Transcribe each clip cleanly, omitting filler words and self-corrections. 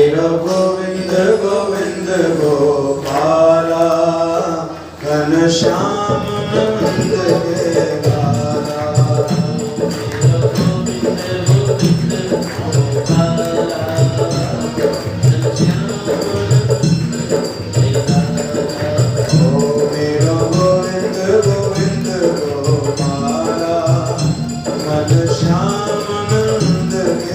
मेरा गोविंद गोविंद गोपाला घनश्याम नंद के लाला। मेरा गोविंद गोविंद गोपाला घनश्याम नंद के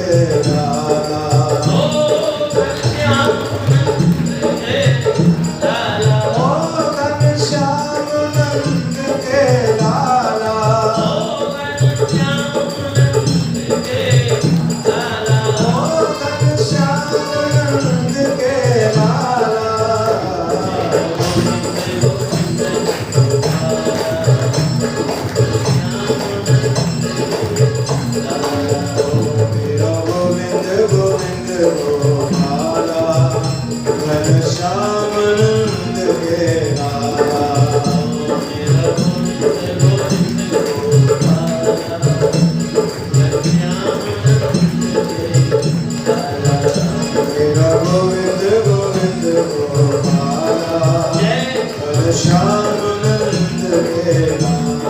लाला।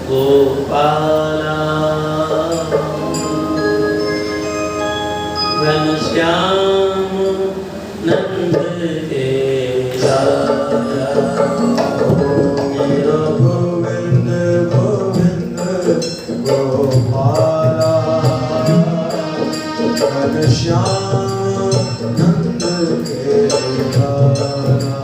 गोपाला घनश्याम नंद के लाला मेरा गोविंद गोविंद गोपाला घनश्याम नंद के लाला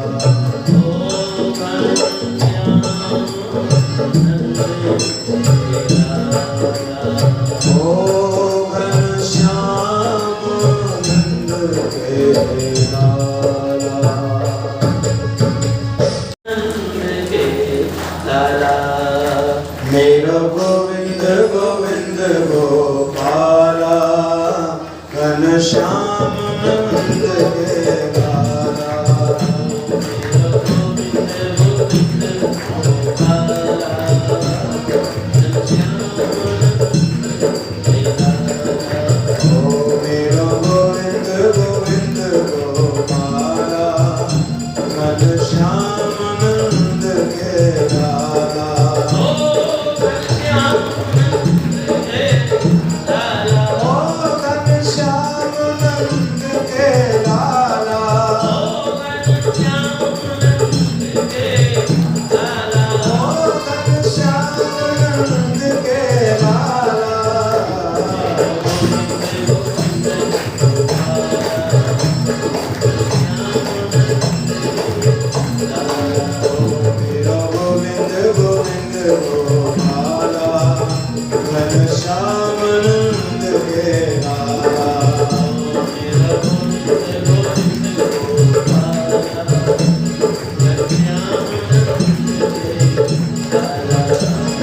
मेरा गोविंद गोविंद गोपाला घनश्याम नंद के लाला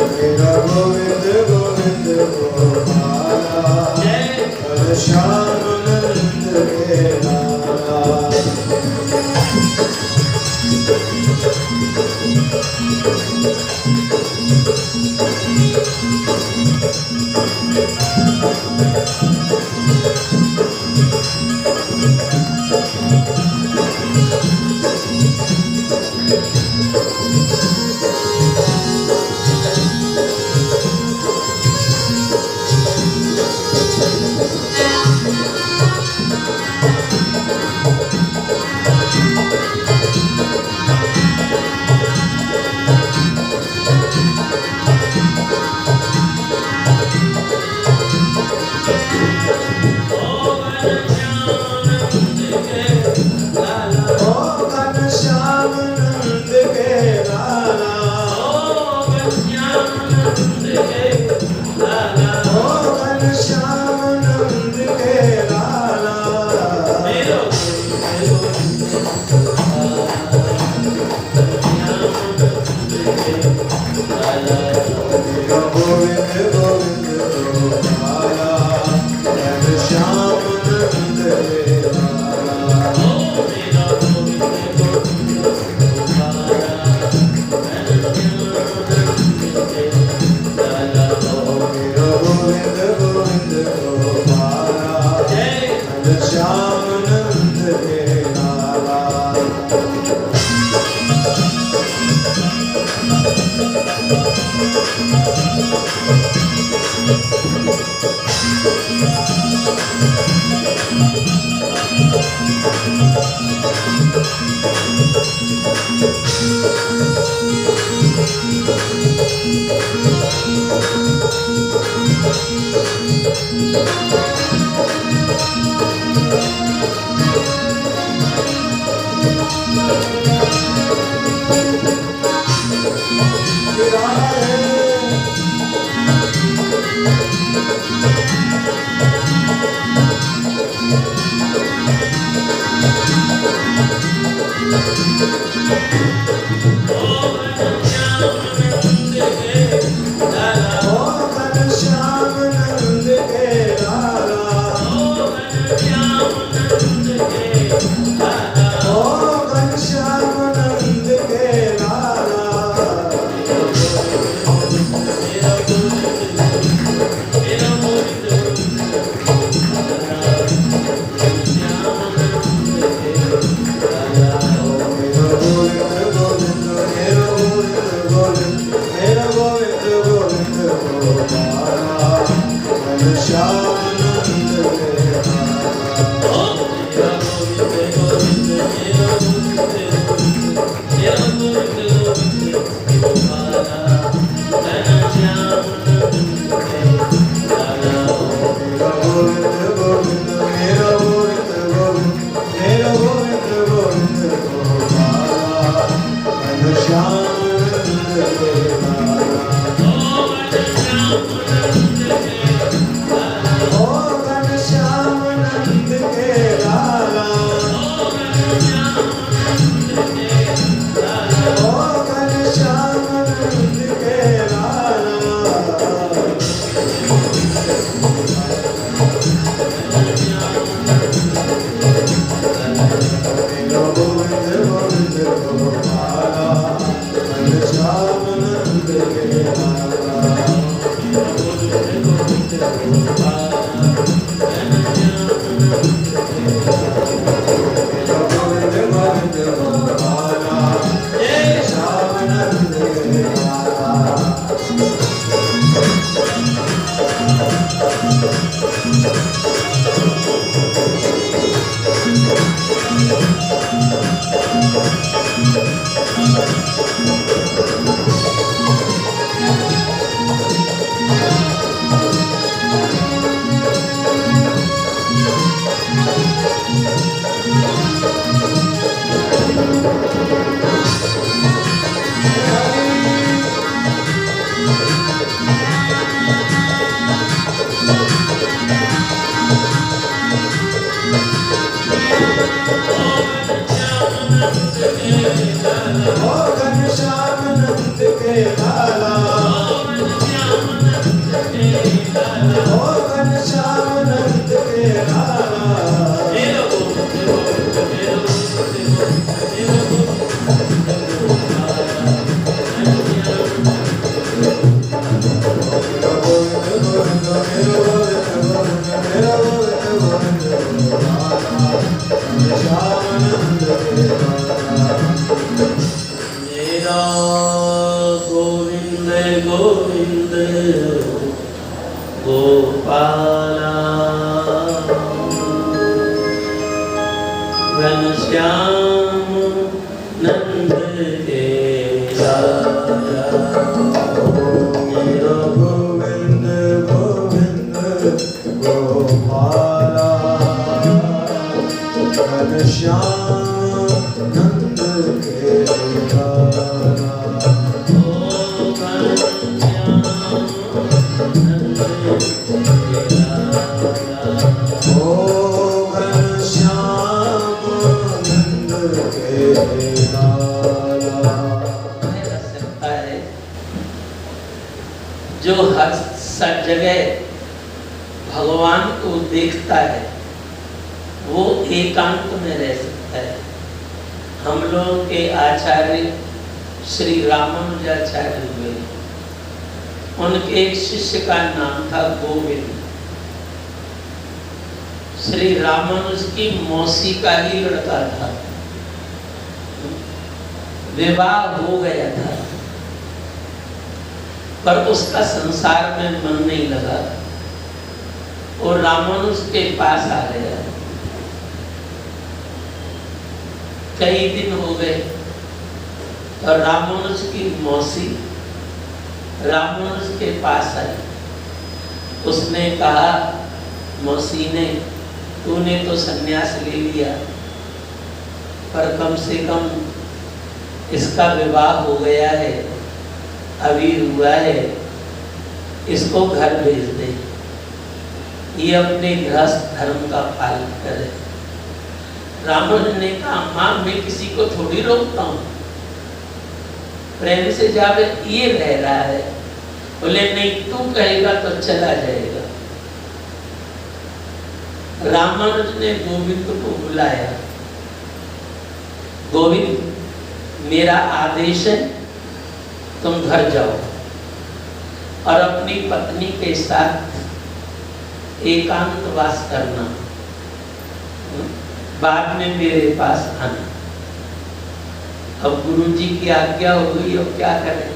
मेरा गोविंद गोविंद गोपाला घनश्याम नंद के लाला मेरा मेरा गोविंद गोविंद गोपाला घनश्याम नंद के लाला। मेरा गोविंद गोविंद गोपाला घनश्याम नंद के लाला। ओ घनश्याम नंद के लाला। जो हर सब जगह भगवान को देखता है वो एकांत में रह सकता है। हम लोग के आचार्य श्री रामानुजाचार्य हुए, उनके एक शिष्य का नाम था गोविंद। श्री रामानुज की मौसी का ही लड़का था, विवाह हो गया था पर उसका संसार में मन नहीं लगा और रामानुज के पास आ गया। कई दिन हो गए और रामानुज की मौसी रामानुज के पास आई। उसने कहा, मौसी ने, तूने तो सन्यास ले लिया पर कम से कम इसका विवाह हो गया है, अभी हुआ है, इसको घर भेज दे, ये अपने गृहस्थ धर्म का पालन करे। रामानुज ने कहा, माँ मैं किसी को थोड़ी रोकता हूँ, प्रेम से जावे, ये रह रहा है। बोले नहीं, तू कहेगा तो चला जाएगा। रामानुज ने गोविंद को बुलाया। गोविंद, मेरा आदेश है तुम घर जाओ और अपनी पत्नी के साथ एकांतवास करना, बाद में मेरे पास आना। अब गुरुजी की आज्ञा हो गई, अब क्या करें।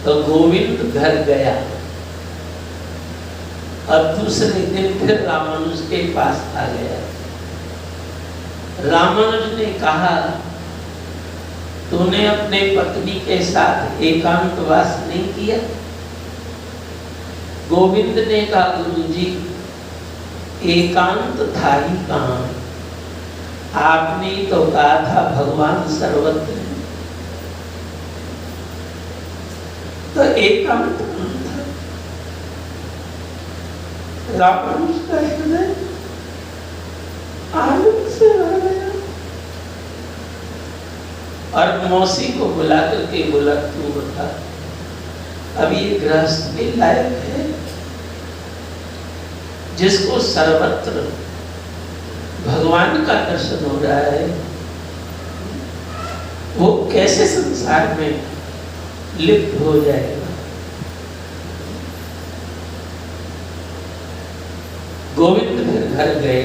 तो गोविंद घर गया और दूसरे दिन फिर रामानुज के पास आ गया। रामानुज ने कहा, तूने अपने पत्नी के साथ एकांतवास नहीं किया? गोविंद ने कहा, गुरुजी एकांत था ही कहाँ, आपने तो कहा था भगवान सर्वत्र है। तो एकांत कहाँ था? रामानुज का हृदय आनंद से भर गया और मौसी को बुला करके बोला, तू बता अब ये गृहस्थ के लायक है जिसको सर्वत्र भगवान का दर्शन हो रहा है, वो कैसे संसार में लिप्त हो जाएगा? गोविंद फिर घर गए।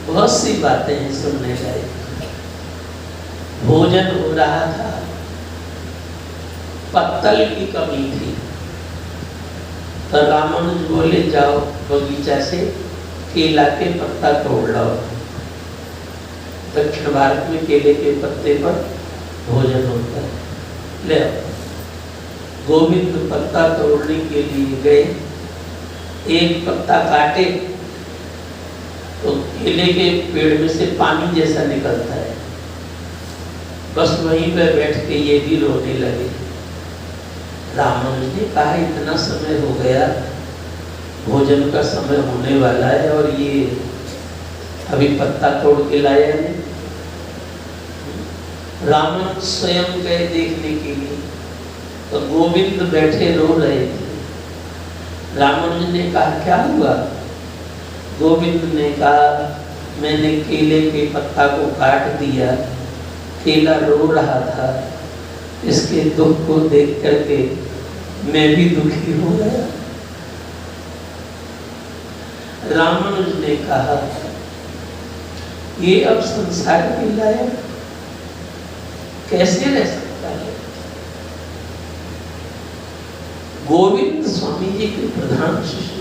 बहुत सी बातें सुनने गए। भोजन हो रहा था, पत्तल की कमी थी, तो रामानुज बोले जाओ बगीचा से केला के पत्ता तोड़ लाओ। दक्षिण भारत में केले के पत्ते पर भोजन होता है, ले आओ। गोविंद पत्ता तोड़ने के लिए गए। एक पत्ता काटे तो केले के पेड़ में से पानी जैसा निकलता है। बस वहीं पर बैठ के ये भी रोने लगे। रामानुज ने कहा इतना समय हो गया, भोजन का समय होने वाला है और ये अभी पत्ता तोड़ के लाया नहीं। रामानुज स्वयं गए देखने के लिए, तो गोविंद बैठे रो रहे थे। रामानुज ने कहा क्या हुआ? गोविंद ने कहा मैंने केले के पत्ता को काट दिया, केला रो रहा था, इसके दुख को देख करके मैं भी दुखी हो गया। रामानुज ने कहा ये अब संसार के लायक कैसे रह सकता है? गोविंद स्वामी जी के प्रधान शिष्य,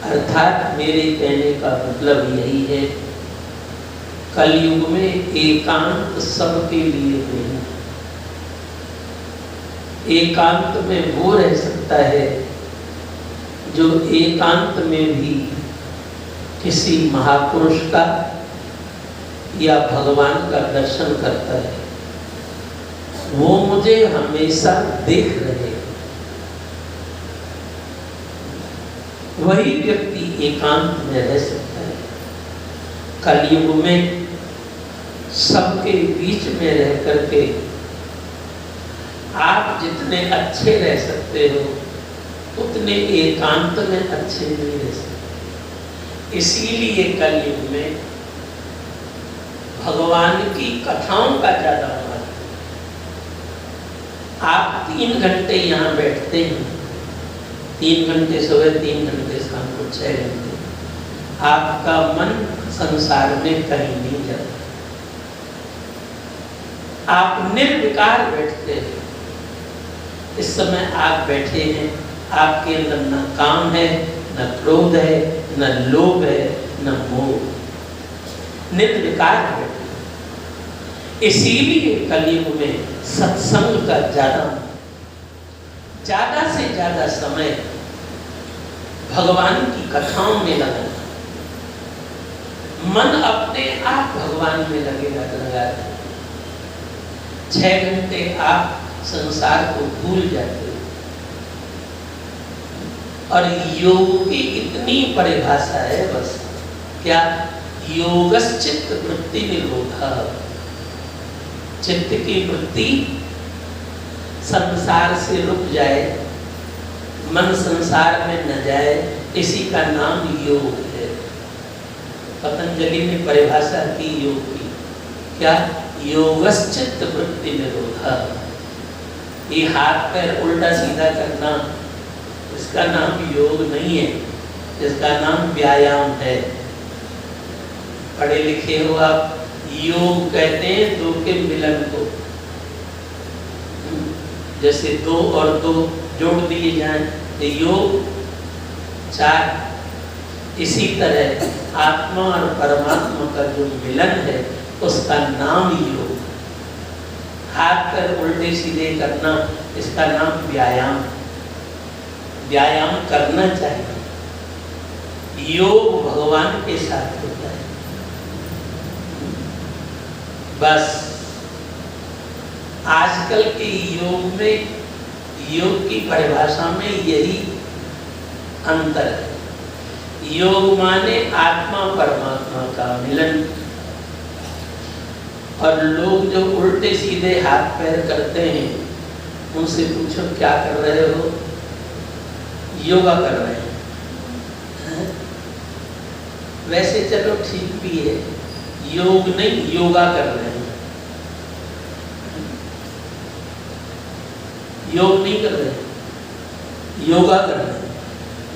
अर्थात मेरे कहने का मतलब यही है, कलयुग में एकांत सबके लिए नहीं। एकांत में वो रह सकता है जो एकांत में भी किसी महापुरुष का या भगवान का दर्शन करता है, वो मुझे हमेशा देख रहे। वही व्यक्ति एकांत में रह सकता है। कलयुग में सबके बीच में रह करके आप जितने अच्छे रह सकते हो उतने एकांत में अच्छे नहीं रह सकते। इसीलिए कलयुग में भगवान की कथाओं का ज्यादा महत्व। आप 3 घंटे यहाँ बैठते हैं, 3 घंटे सुबह, 3 घंटे शाम को, 6 घंटे, आपका मन संसार में कहीं नहीं जाता। आप निर्विकार बैठते हैं। इस समय आप बैठे हैं, आपके अंदर न काम है, न क्रोध है, न लोभ है, न मोह, निर्विकार बैठे। इसीलिए कलयुग में सत्संग का ज्यादा से ज्यादा समय भगवान की कथाओं में लगाना। मन अपने आप भगवान में लगेगा, लगा 6 घंटे आप संसार को भूल जाते हो। और योग की इतनी परिभाषा है, बस क्या? योगश्चित्त वृत्ति निरोधः। चित्त की वृत्ति संसार से रुक जाए, मन संसार में न जाए, इसी का नाम योग है। पतंजलि ने परिभाषा की योग की, क्या? योगश्चित्त वृत्ति निरोधः। ये हाथ पैर उल्टा सीधा करना, इसका नाम योग नहीं है, इसका नाम व्यायाम है। पढ़े लिखे हो आप, योग कहते हैं 2 के मिलन को। जैसे 2 और 2 जोड़ दिए जाएं तो योग 4। इसी तरह आत्मा और परमात्मा का जो मिलन है उसका नाम योग। हाथ पैर उल्टे सीधे करना, इसका नाम व्यायाम। व्यायाम करना चाहिए। योग भगवान के साथ होता है। बस आजकल के योग में, योग की परिभाषा में यही अंतर है। योग माने आत्मा परमात्मा का मिलन। और लोग जो उल्टे सीधे हाथ पैर करते हैं, उनसे पूछो क्या कर रहे हो? योगा कर रहे हैं। वैसे चलो ठीक भी है, योग नहीं, योगा कर रहे हैं। योग नहीं कर रहे, योगा करना।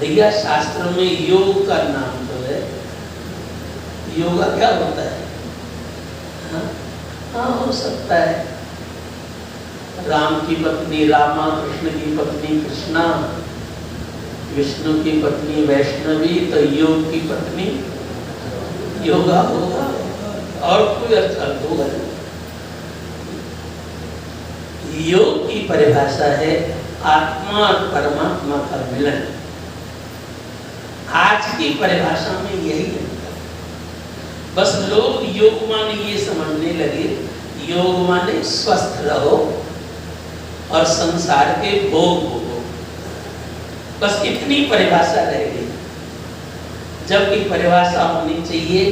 भैया शास्त्र में योग का नाम तो है, योगा क्या होता है? हाँ, हो सकता है राम की पत्नी रामा, कृष्ण की पत्नी कृष्णा, विष्णु की पत्नी वैष्णवी, तो योग की पत्नी योगा होगा, और कोई अर्थ होगा नहीं। योग की परिभाषा है आत्मा और परमात्मा का मिलन। आज की परिभाषा में यही है। बस लोग योग माने ये समझने लगे, योग माने स्वस्थ रहो और संसार के भोग भोगो, बस इतनी परिभाषा रह गई। जबकि परिभाषा होनी चाहिए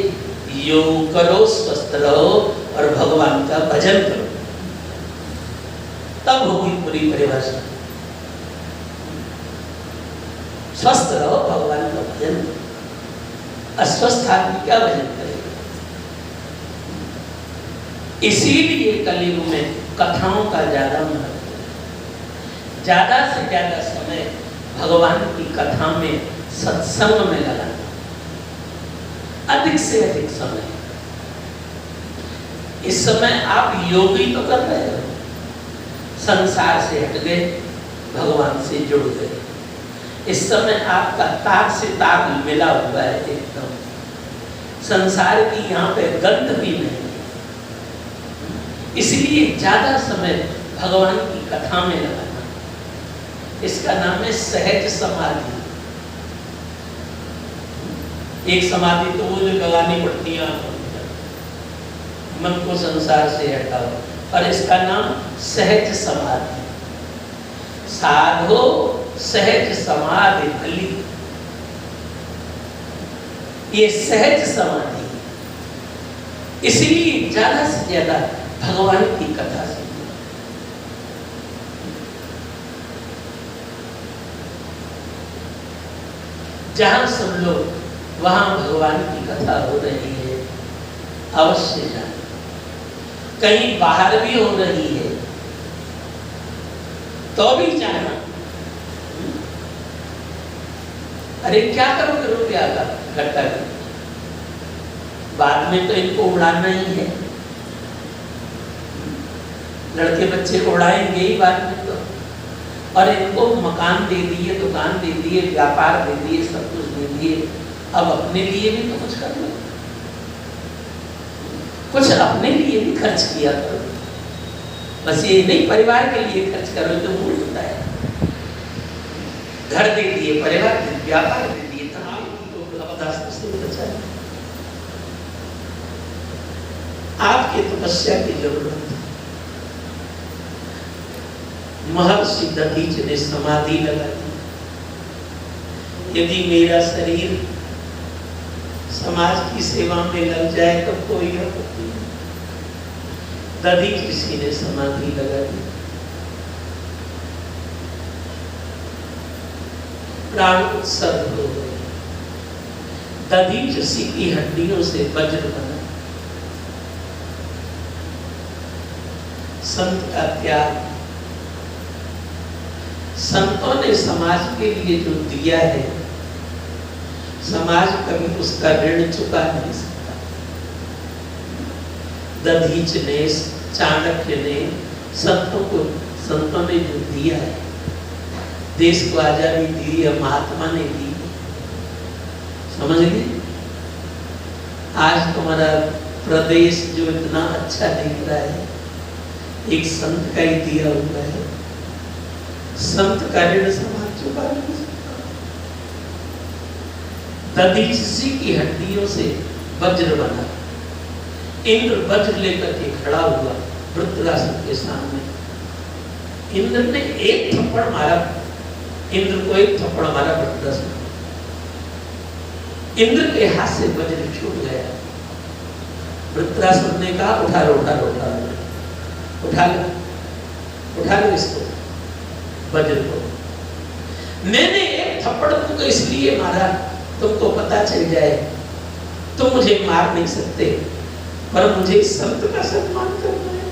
योग करो, स्वस्थ रहो और भगवान का भजन करो, तब होगी पूरी परिभाषा। स्वस्थ रहो, भगवान का भजन करो। अस्वस्थ आदमी क्या भजन करेगा? इसीलिए कलयुग में कथाओं का ज्यादा महत्व है। ज्यादा से ज्यादा समय भगवान की कथा में, सत्संग में लगाना, अधिक से अधिक समय। इस समय आप योग ही तो कर रहे हो, संसार से हट गए, भगवान से जुड़ गए। इस समय आपका ताक से ताक मिला हुआ है एकदम, संसार की यहाँ पे गंध भी नहीं। इसलिए ज्यादा समय भगवान की कथा में लगाना, इसका नाम है सहज समाधि। एक समाधि तो वो जो लगानी पड़ती है मन को संसार से हटाओ, और इसका नाम सहज समाधि। साधो सहज समाधि भली, ये सहज समाधि। इसलिए ज्यादा से ज्यादा भगवान की कथा सुनो। जहां सुन लो वहां भगवान की कथा हो रही है, अवश्य जाना। कहीं बाहर भी हो रही है तो भी जाना। अरे क्या करोगे रुपया का इकट्ठा कर, बाद में तो इनको उड़ाना ही है। लड़के बच्चे उड़ाएंगे ही बाद में तो, और इनको मकान दे दिए, दुकान दे दिए, व्यापार दे दिए, सब कुछ दे दिए। अब अपने लिए भी तो कुछ कर लो, कुछ अपने लिए भी खर्च किया करो। बस ये नहीं परिवार के लिए खर्च करो तो मूल होता है। घर दे दिए, परिवार दे दिए, व्यापार दे दिए, तो अपदास से बचा। आपकी तपस्या की जरूरत है। महर्षि दधीच ने समाधि लगा दी। यदि मेरा शरीर समाज की सेवा में लग जाए तो कोई आपत्ति नहीं। दधीच ऋषि ने समाधि लगा दी, प्राण उत्सर्ग हो गए। दधीच ऋषि की हड्डियों से वज्र बना। संत का त्याग, संतों ने समाज के लिए जो दिया है, समाज कभी उसका ऋण चुका नहीं सकता। दधीच ने, चाणक्य ने, संतों ने जो दिया है, देश को आजादी दी है, महात्मा ने दी। समझ गए? आज तुम्हारा प्रदेश जो इतना अच्छा दिख रहा है, एक संत का ही दिया हुआ है। संत का ऋण समाज चुका नहीं सकता। दधीच की हड्डियों से वज्र बना। इंद्र वज्र लेकर के खड़ा हुआ वृत्रासुर के सामने। इंद्र ने एक थप्पड़ मारा, इंद्र को एक थप्पड़ मारा वृत्रासुर। इंद्र के हाथ से वज्र छूट गया। वृत्रासुर ने कहा उठा लो, उठा लो, उठा लो, उठा लो, उठा लो इसको, वज्र को। मैंने एक थप्पड़ तुमको इसलिए मारा तुमको पता चल जाए तुम मुझे मार नहीं सकते, पर मुझे संत का सम्मान करना है।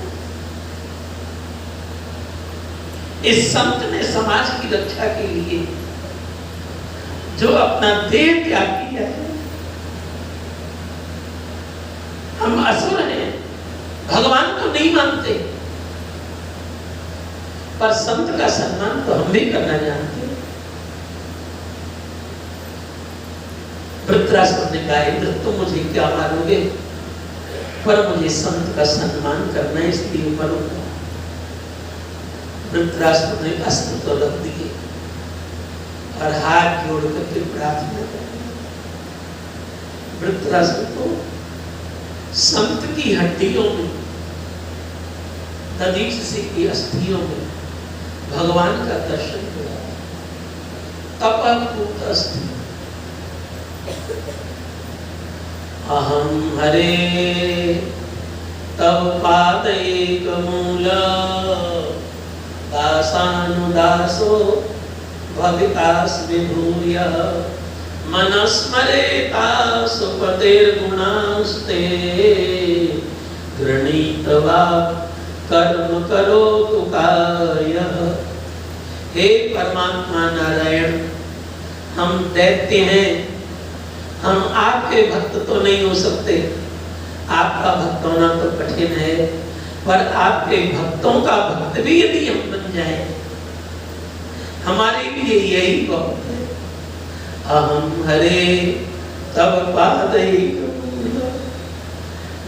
इस संत ने समाज की रक्षा के लिए जो अपना देह त्याग किया है। हम असुर हैं, भगवान को नहीं मानते, पर संत का सम्मान तो हम भी करना जानते हैं। वृत्रासुर ने कहा, इंद्र तुम मुझे क्या मारोगे, पर मुझे संत का सम्मान करना है, इसलिए मरूंगा। वृत्रासुर ने अस्त्र तो रख दिए और हाथ जोड़ करके प्रार्थना करी। वृत्रासुर को संत की हड्डियों में, दधीच से की अस्थियों में भगवान का दर्शन हुआ। अपाभूत अस्थि। अहम हरे तव पादैक मूल दासानुदासो भवितास्मि भूयः मनस्मरेता सुपतेर्गुणास्ते गृणीत्वा कर्म करोतु कायः। हे परमात्मा नारायण, हम दैत्य हैं, हम आपके भक्त तो नहीं हो सकते, आपका भक्त होना तो कठिन है, पर आपके भक्तों का भक्त भी यदि हम बन जाए हमारे लिए यही बहुत है। अहम हरे तव पादैक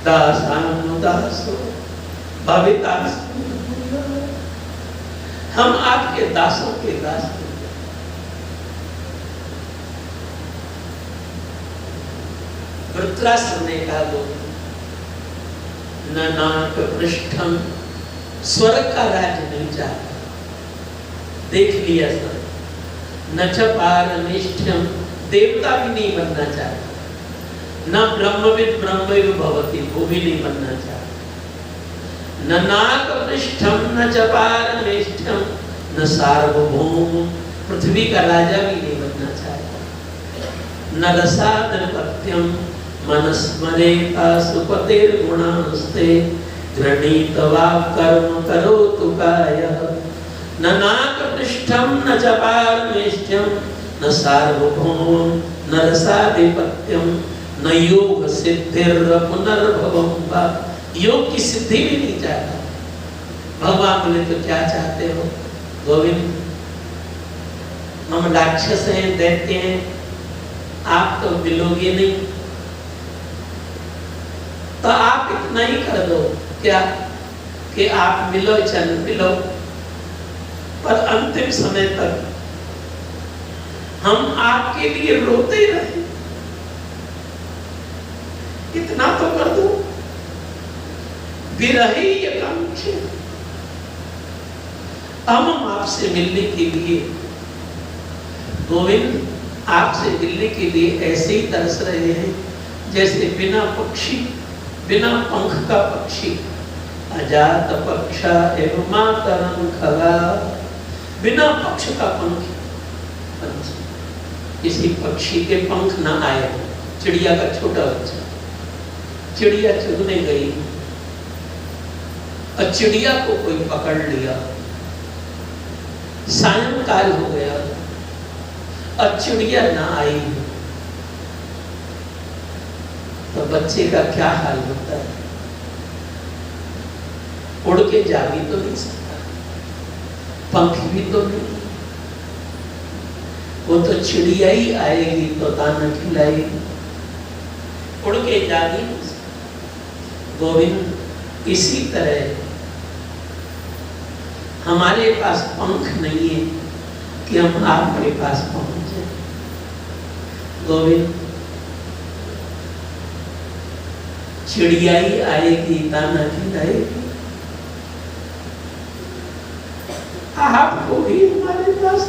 दासानुदासो भवितास्मि भूयः। हम आपके दासों के दास हैं। वृत्रासुर ने कहा, न नाक पृष्ठम, स्वर्ग का राज्य नहीं चाहता, देख लिया सब। न च पारमेष्ठ्यम, देवता भी नहीं बनना चाहता। न ब्रह्मविद ब्रह्मैव भवति, वो भी नहीं बनना चाहता। न नाक पृष्ठम न च पारमेष्ठ्यम न सार्वभौम, पृथ्वी का राजा भी नहीं बनना चाहता। न रसादपत्यम मनस्मरेता सुपतेर्गुणास्ते गृणीत्वा कर्म करोतु कायः। न नाकपृष्ठं न च पारमेष्ठ्यं न सार्वभौमं न रसाधिपत्यं न योग सिद्धिर् पुनर्भवं वा। योग की सिद्धि भी नहीं चाहता। भगवान बोले, तो क्या चाहते हो गोविंद? हम राक्षस हैं, दैत्य हैं, आप तो मिलोगे नहीं, तो आप इतना ही कर दो क्या कि आप मिलो, चल मिलो, पर अंतिम समय तक हम आपके लिए रोते रहे, इतना तो कर दो। विरही आकांक्षी, हम आपसे मिलने के लिए गोविंद, आपसे मिलने के लिए ऐसे ही तरस रहे हैं जैसे बिना पक्षी, बिना पंख का पक्षी। अजात पक्षा एवं मातरं खगा, बिना पक्ष का पंखी, किसी पक्षी के पंख ना आए। चिड़िया का छोटा बच्चा, चिड़िया चुगने गई और चिड़िया को कोई पकड़ लिया। सायंकाल हो गया और चिड़िया ना आई, तो बच्चे का क्या हाल होता है? उड़ के जा भी तो नहीं सकता, पंख भी तो नहीं, वो तो चिड़िया ही आएगी तो दाना खिलाएगी, उड़ के जा भी नहीं सकता। गोविंद, इसी तरह हमारे पास पंख नहीं है कि हम आपके पास पहुंचे। गोविंद, चिड़िया ही आएगी, दाना खिलाएगी, आपको ही हमारे पास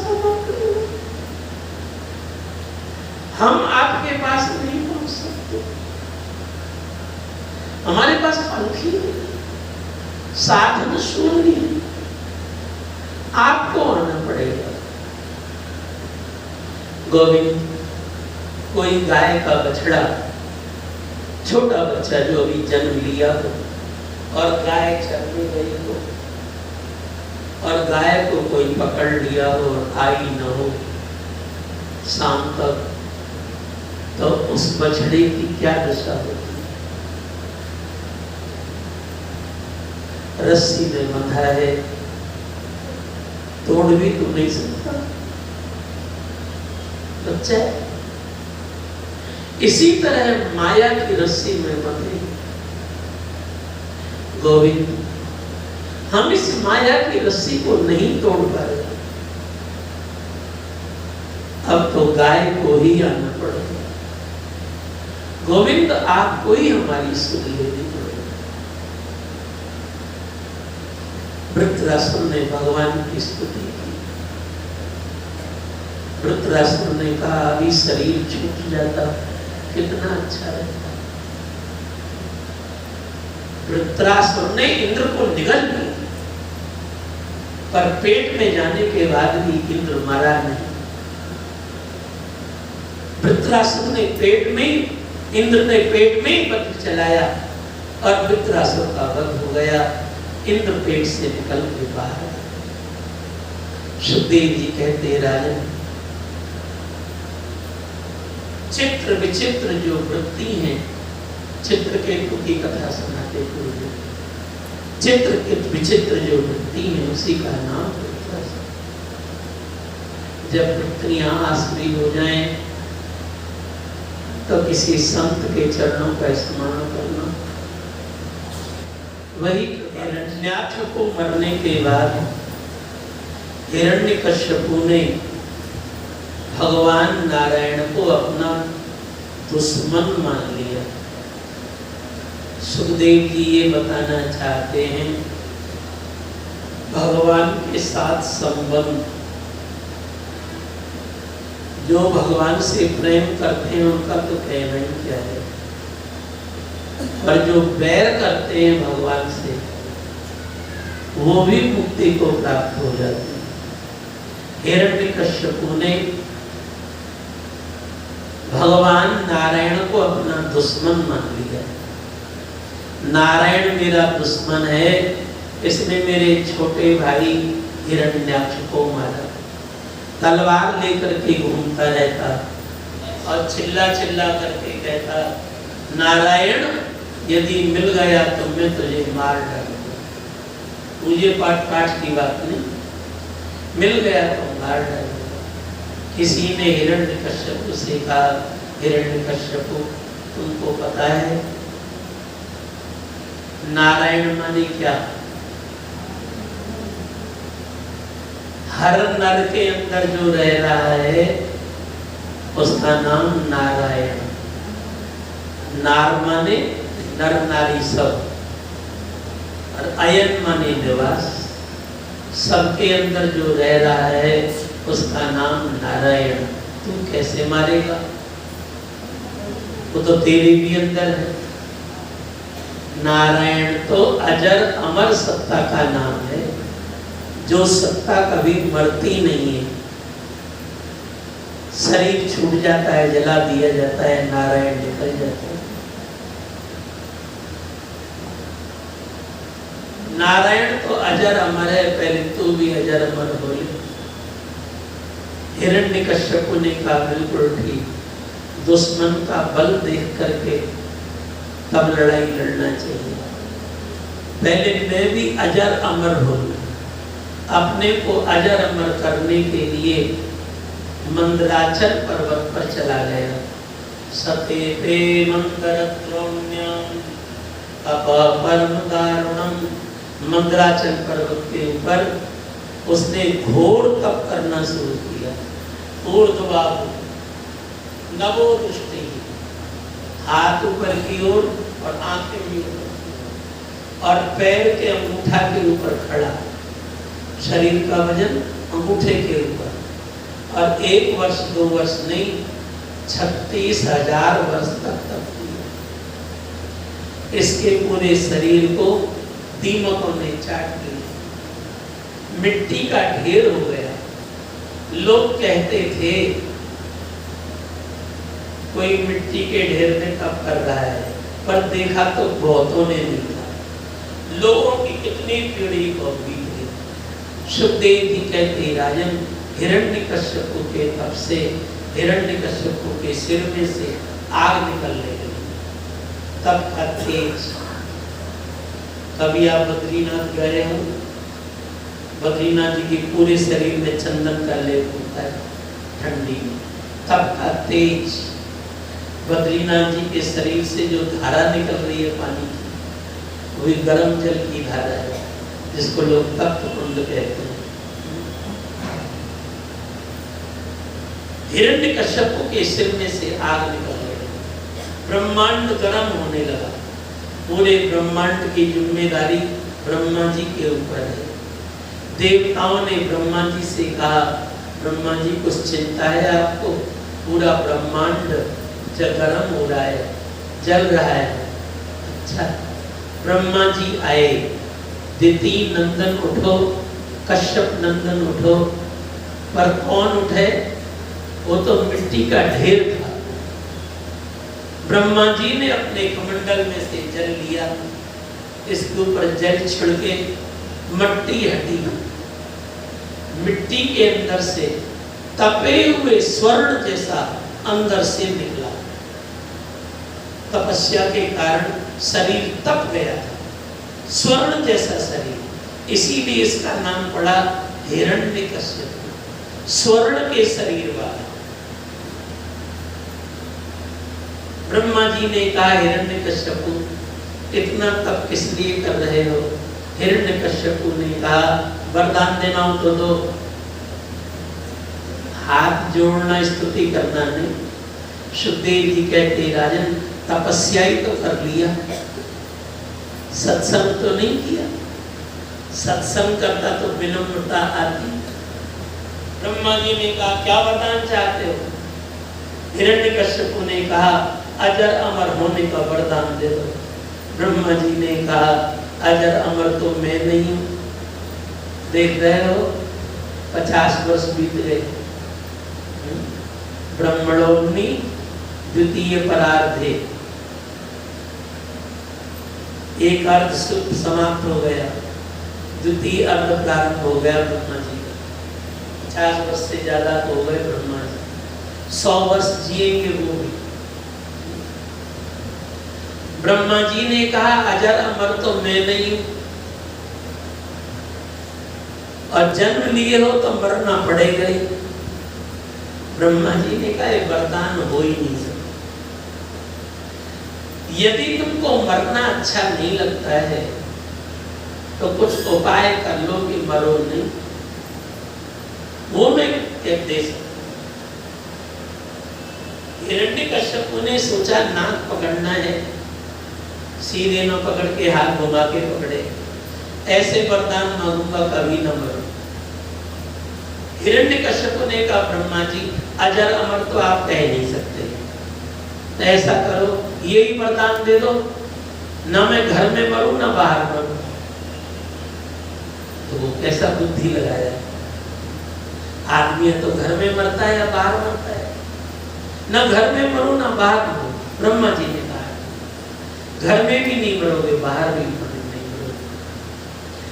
हम आपके पास नहीं पहुंच सकते। हमारे पास पंख ही नहीं, साधन शून्य है, आपको आना पड़ेगा। गोविंद, कोई गाय का बछड़ा, छोटा बच्चा जो अभी जन्म लिया हो और गाय चरने गई हो, और गाय को कोई पकड़ लिया और आई न हो शाम तक, तो उस बछड़े की क्या दशा होती? रस्सी में बंधा है, तोड़ भी तो नहीं सकता, बच्चा है। इसी तरह माया की रस्सी में बंधे गोविंद, हम इस माया की रस्सी को नहीं तोड़ पाए। अब तो गाय को ही आना पड़ेगा। गोविंद आपको ही हमारी सुध लेनी पड़ेगी। वृत्रासुर ने भगवान की स्तुति की। वृत्रासुर ने कहा अभी शरीर छूट जाता कितना अच्छा रहता। वृत्रासुर ने इंद्र को निगल लिया, पर पेट में जाने के बाद भी इंद्र मरा नहीं। वृत्रासुर ने पेट में, इंद्र ने पेट में ही वज्र चलाया और वृत्रासुर का वध हो गया। इंद्र पेट से निकल के बाहर आया। सुखदेव जी कहते राजन, चित्र विचित्र जो वृत्ति है, चित्रकेतु की कथा सुनाते पूर्व, चित्र विचित्र जो वृत्ति है उसी का नाम वृत्रासुर। जब वृत्तियां आसुरी हो जाएं तो किसी संत के चरणों का स्मरण करना। वही हिरण्याक्ष को मरने के बाद हिरण्यकश्यपु ने भगवान नारायण को अपना दुश्मन मान लिया। सुखदेव जी ये बताना चाहते हैं, भगवान के साथ संबंध, जो भगवान से प्रेम करते हैं उनका तो कहना ही क्या है, पर जो बैर करते हैं भगवान से वो भी मुक्ति को प्राप्त हो जाते हैं। हिरण्यकश्यपु ने भगवान नारायण को अपना दुश्मन मान लिया। नारायण मेरा दुश्मन है, इसने मेरे छोटे भाई हिरण्याक्ष को मारा। तलवार लेकर के घूमता रहता और चिल्ला चिल्ला करके कहता, नारायण यदि मिल गया तो मैं तुझे मार डालूंगा। मुझे पाठ पाठ की बात नहीं, मिल गया तो मार डालूंगा। किसी ने हिरण्यकश्यपु से कहा, हिरण्यकश्यपु तुमको पता है नारायण माने क्या? हर नर के अंदर जो रह रहा है उसका नाम नारायण। नार माने नर नारी सब, और अयन माने निवास। सबके अंदर जो रह रहा है उसका नाम नारायण। तू कैसे मारेगा? वो तो तेरे भी अंदर है। नारायण तो अजर अमर सत्ता का नाम है, जो सत्ता कभी मरती नहीं है। शरीर छूट जाता है, जला दिया जाता है, नारायण निकल जाता है। नारायण तो अजर अमर है, पहले तू भी अजर अमर हो ले। हिरण्यकश्यपु ने कहा बिल्कुल ठीक, दुश्मन का बल देख करके तब लड़ाई लड़ना चाहिए। पहले मैं भी अजर अमर हो लूं। अपने को अजर अमर करने के लिए मंदराचल पर्वत पर चला गया। सतेते मंदरद्रोण्यम अपरम दारुणम। मंदराचल पर्वत के ऊपर उसने घोर तप करना शुरू किया। ऊर्ध्वबाहु नवो दृष्टि, हाथ ऊपर की ओर और आंखें भी ऊपर की ओर, और पैर के अंगूठा के ऊपर खड़ा, शरीर का वजन अंगूठे के ऊपर, और 1 वर्ष 2 वर्ष नहीं 36,000 वर्ष तक तप किया। इसके पूरे शरीर को दीमकों ने चाट लिया, मिट्टी का ढेर हो गया। लोग कहते थे कोई मिट्टी के ढेर में तप कर रहा है, पर देखा तो बहुतों ने नहीं था। लोगों की कितनी पीढ़ी को बीत गई। सुखदेव जी कहते राजन हिरण्यकश्यप के तप से हिरण्यकश्यप के सिर में से आग निकलने लगी। तब का तेज। कभी आप बद्रीनाथ गए हो, बद्रीनाथ जी के पूरे शरीर में चंदन का लेप होता है ठंडी में। तब का तेज। बद्रीनाथ जी के शरीर से जो धारा निकल रही है पानी की, वही गर्म जल की धारा है, जिसको लोग तप्त कुंड कहते हैं। हिरण्यकश्यप के सिर में से आग निकल रही, ब्रह्मांड गर्म होने लगा। पूरे ब्रह्मांड की जिम्मेदारी ब्रह्मा जी के ऊपर है। देवताओं ने ब्रह्मा जी से कहा, ब्रह्मा जी कुछ चिंता है आपको? पूरा ब्रह्मांड गर्म हो रहा है, जल रहा है। अच्छा, ब्रह्मा जी आए, दिति नंदन उठो, कश्यप नंदन उठो। पर कौन उठे? वो तो मिट्टी का ढेर था। ब्रह्मा जी ने अपने कमंडल में से जल लिया, इसके ऊपर जल छिड़के, मट्टी हटी। मिट्टी के अंदर से तपे हुए स्वर्ण जैसा अंदर से निकला। तपस्या के कारण शरीर तप गया था, स्वर्ण जैसा शरीर, इसीलिए इसका नाम पड़ा हिरण्यकश्यप, स्वर्ण के शरीर वाला। ब्रह्मा जी ने कहा, हिरण्यकश्यप इतना तप किस लिए कर रहे हो? हिरण्यकश्यप ने कहा, वरदान देना हो तो दो। हाथ जोड़ना स्तुति करना नहीं। सुखदेव जी कहते राजन तपस्या ही तो कर लिया, सत्संग तो नहीं किया। सत्संग करता तो विनम्रता आती। ब्रह्मा जी ने कहा, क्या वरदान चाहते हो? हिरण्यकश्यप ने कहा, अजर अमर होने का वरदान दे दो। ब्रह्मा जी ने कहा, अजर अमर तो मैं नहीं हूं। देख रहे हो 50 वर्ष बीत गए। ब्रह्मणोग्नि द्वितीय परार्धे, एक अर्ध समाप्त हो गया, द्वितीय अर्ध प्रारंभ हो गया ब्रह्मा जी का। 50 वर्ष से ज्यादा हो गए ब्रह्मा जी, 100 वर्ष जिएंगे वो भी। ब्रह्मा जी ने कहा, अजर अमर तो मैं नहीं हूं, और जन्म लिए हो तो मरना पड़ेगा ही। ब्रह्मा जी ने कहा, वरदान हो ही नहीं सकता। यदि तुमको मरना अच्छा नहीं लगता है तो कुछ उपाय कर लो कि मरो नहीं। वो मैं दे सकता। हिरण्यकश्यप ने सोचा नाक पकड़ना है, सीधे न पकड़ के हाथ घुमा के पकड़े, ऐसे वरदान मांगूंगा कभी न मरो। हिरण्यकश्यप ने कहा, ब्रह्मा जी अजर अमर तो आप कह नहीं सकते, तो ऐसा करो यही वरदान दे दो, ना मैं घर में मरूं ना बाहर मरूं। तो वो कैसा बुद्धि लगाया? आदमी तो घर में मरता है या बाहर मरता है? ना घर में मरो ना बाहर मरो। ब्रह्मा जी ने कहा, घर में भी नहीं मरोगे, बाहर भी नहीं मरोगे।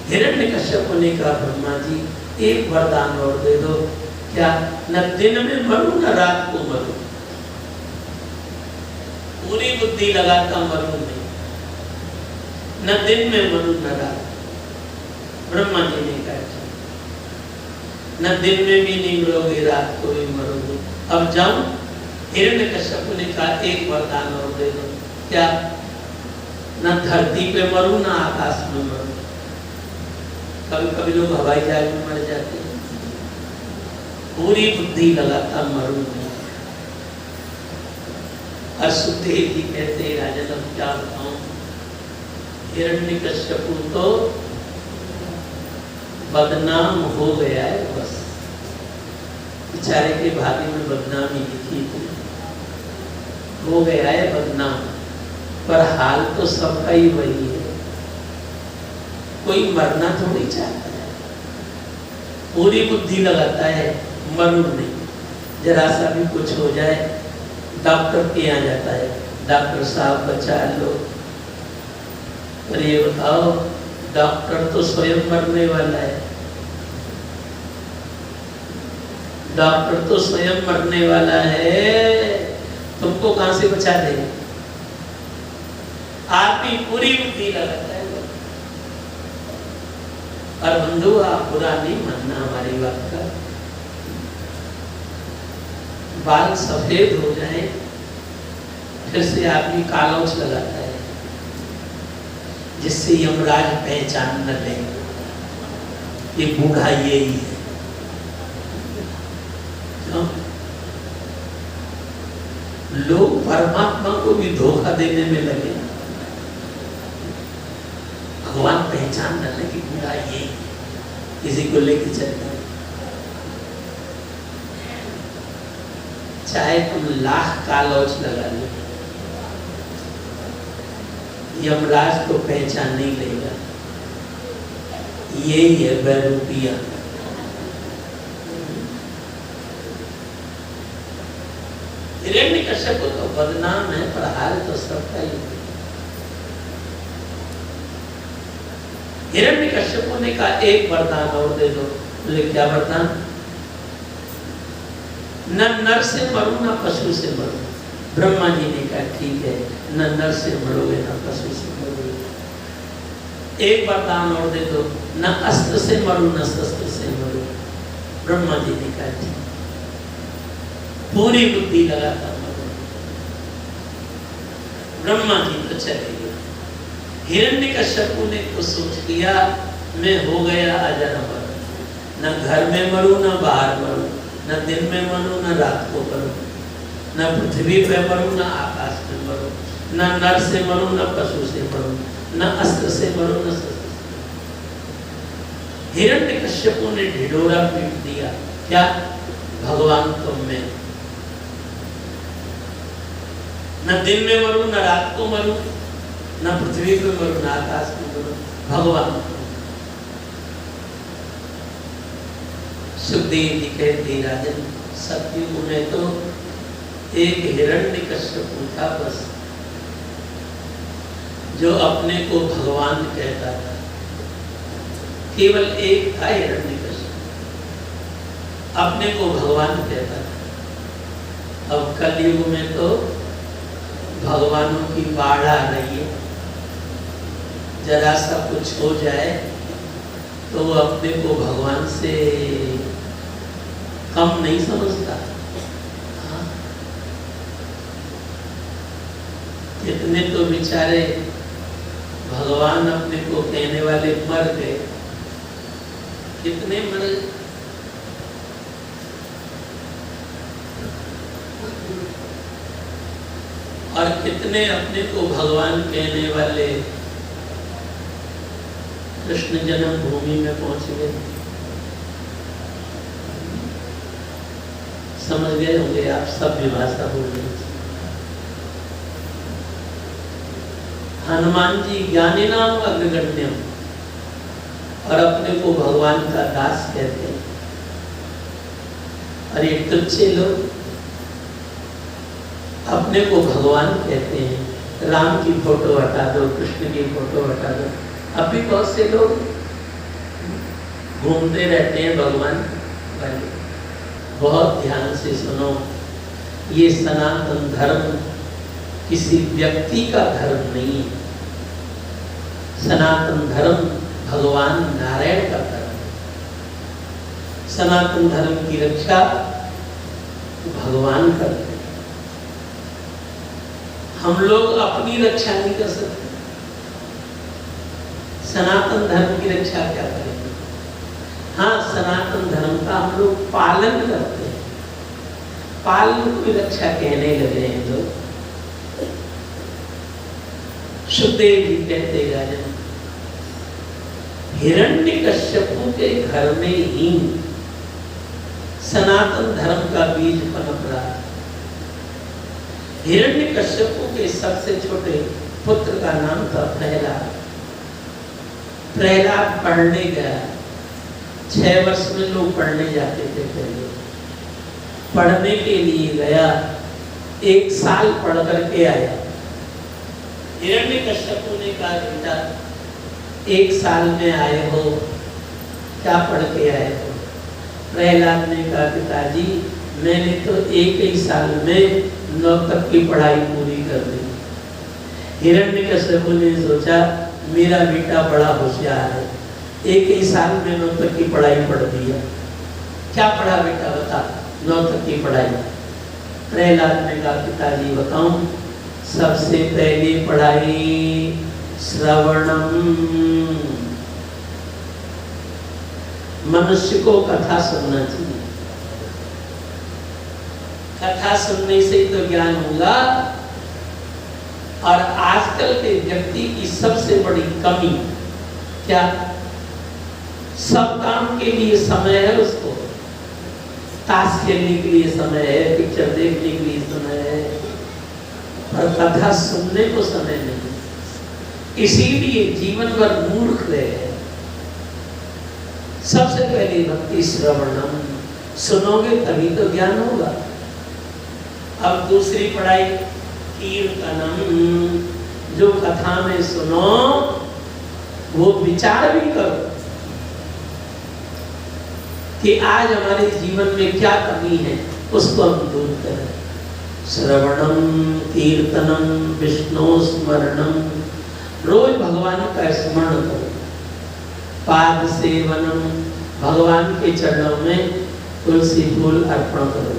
हिरण्यकश्यप ने कहा, ब्रह्मा जी एक वरदान और दे दो। क्या? न दिन में मरूं न रात को मरूं। पूरी बुद्धि लगाता मरूं नहीं, न दिन में मरूं न रात। ब्रह्मा जी ने कहा, न दिन में भी नहीं मरोगे, रात को भी मरोगे। अब जाऊं? हिरण्यकश्यप ने कहा, एक वरदान और दे दो। क्या? न धरती पे मरूं न आकाश में मरूं। कभी कभी लोग हवाई जहाज में मर जाते हैं। पूरी बुद्धि लगाता मरूं नहीं। सुखदेव जी कहते हैं, राजन अब क्या बताऊं, हिरण्यकश्यप तो बदनाम हो गया है। बस बेचारे के भाग्य में बदनामी लिखी थी, हो गया है बदनाम। पर हाल तो सबका ही वही है, कोई मरना थोड़ी चाहता है। पूरी बुद्धि लगाता है मरूं नहीं। जरा सा भी कुछ हो जाए डॉक्टर के यहाँ जाता है, डॉक्टर साहब बचा लो। पर ये बताओ, डॉक्टर तो स्वयं मरने वाला है, डॉक्टर तो स्वयं मरने वाला है, तुमको कहां से बचा देगा? आदमी पूरी बुद्धि लगाता है। और बंधु आप बुरा नहीं मानना हमारी बात का। बाल सफेद हो जाए फिर से आदमी कालौच लगाता है, जिससे यमराज पहचान न ले ये बूढ़ा ये ही है। क्यों? लोग परमात्मा को भी धोखा देने में लगे। भगवान पहचान न ले कि बूढ़ा ये किसी को लेके चलता है। चाहे तुम लाख कालौच लगा लो, यमराज को पहचान नहीं लेगा। यही है बैरूपिया। हिरण्यकश्यप तो बदनाम है, पर हाल तो सबका ही है। हिरण्यकश्यप ने कहा एक वरदान और दे दो। बोले क्या वरदान? न नर से मरो न पशु से मरो। ब्रह्मा जी ने कहा ठीक है, न नर से मरोगे न पशु से मरोगे। एक वरदान और दे दो, न अस्त्र से मरो न शस्त्र से मरो। ब्रह्मा जी ने कहा ठीक, पूरी बुद्धि लगाता मरो। ब्रह्मा जी तो चले गए। हिरण्यकश्यप ने कुछ सोच लिया, मैं हो गया अजर अमर, न घर में मरूं न बाहर मरूं, न दिन में मरूं न रात को मरूं, न पृथ्वी पे मरूं न आकाश में मरूं, न नर से मरूं न पशु से मरूं, न अस्त्र से मरूं न शस्त्र से। हिरण्यकश्यप ने ढिढोरा पीट दिया। क्या? भगवान तुम में, न दिन में मरूं न रात को मरूं, न पृथ्वी पे मरूं न आकाश में मरूं, भगवान। सुखदेव जी कहते राजन, सतयुग में तो एक हिरण्यकश्यप था बस, जो अपने को भगवान कहता था। केवल एक था हिरण्यकश्यप, अपने को भगवान कहता था। अब कलयुग में तो भगवानों की बाढ़ आ रही है। जरा सा कुछ हो जाए तो वो अपने को भगवान से कम नहीं समझता। हाँ? कितने तो बेचारे भगवान अपने को कहने वाले मर गए, कितने मर। और कितने अपने को भगवान कहने वाले कृष्ण जन्मभूमि में पहुंच गए। समझ गए होंगे आप, सभ्य भाषा बोल रहे। हनुमान जी ज्ञानी नाम अग्रगण्यम, और अपने को भगवान का दास कहते हैं। और ये तुच्छे लोग अपने को भगवान कहते हैं। राम की फोटो हटा दो, कृष्ण की फोटो हटा दो, अभी बहुत से लोग घूमते रहते हैं भगवान वाले। बहुत ध्यान से सुनो, ये सनातन धर्म किसी व्यक्ति का धर्म नहीं है। सनातन धर्म भगवान नारायण का धर्म है। सनातन धर्म की रक्षा भगवान करते हैं। हम लोग अपनी रक्षा नहीं कर सकते। सनातन धर्म की रक्षा क्या करेंगे? हाँ, सनातन धर्म का हम लोग पालन करते हैं। पालन की रक्षा कहने लगे हैं लोग। सुखदेव जी कहते राजन, हिरण्यकश्यप के घर में ही सनातन धर्म का बीज पनप रहा। हिरण्यकश्यप के सबसे छोटे पुत्र का नाम था प्रहलाद। प्रहलाद पढ़ने गया। 6 वर्ष में लोग पढ़ने जाते थे पहले। पढ़ने के लिए गया, 1 साल पढ़ करके आया। हिरण्यकश्यप ने कहा, बेटा 1 साल में आए हो, क्या पढ़ के आए हो? प्रहलाद ने कहा पिताजी मैंने तो एक ही साल में 9 तक की पढ़ाई पूरी कर दी। हिरण्यकश्यप ने सोचा मेरा बेटा बड़ा होशियार है, एक ही साल में 9 तक की पढ़ाई पढ़ दी है। क्या पढ़ा बेटा बता? 9 तक की पढ़ाई। प्रहलाद ने कहा पिताजी बताऊं, सबसे पहली पढ़ाई श्रवणम। मनुष्य को कथा सुनना चाहिए, कथा सुनने से तो ज्ञान होगा। और आजकल के व्यक्ति की सबसे बड़ी कमी क्या? सब काम के लिए समय है उसको, ताश खेलने के लिए समय है, पिक्चर देखने के लिए समय है, और कथा सुनने को समय नहीं। इसीलिए जीवन भर मूर्ख रहे। सबसे पहले भक्ति श्रवणम, सुनोगे तभी तो ज्ञान होगा। अब दूसरी पढ़ाई कीर्तनम, जो कथा में सुनो वो विचार भी करो कि आज हमारे जीवन में क्या कमी है, उसको हम दूर करें। श्रवणम कीर्तनम विष्णु स्मरणम, रोज भगवान का स्मरण करो। पाद सेवनम, भगवान के चरणों में तुलसी फूल अर्पण करो,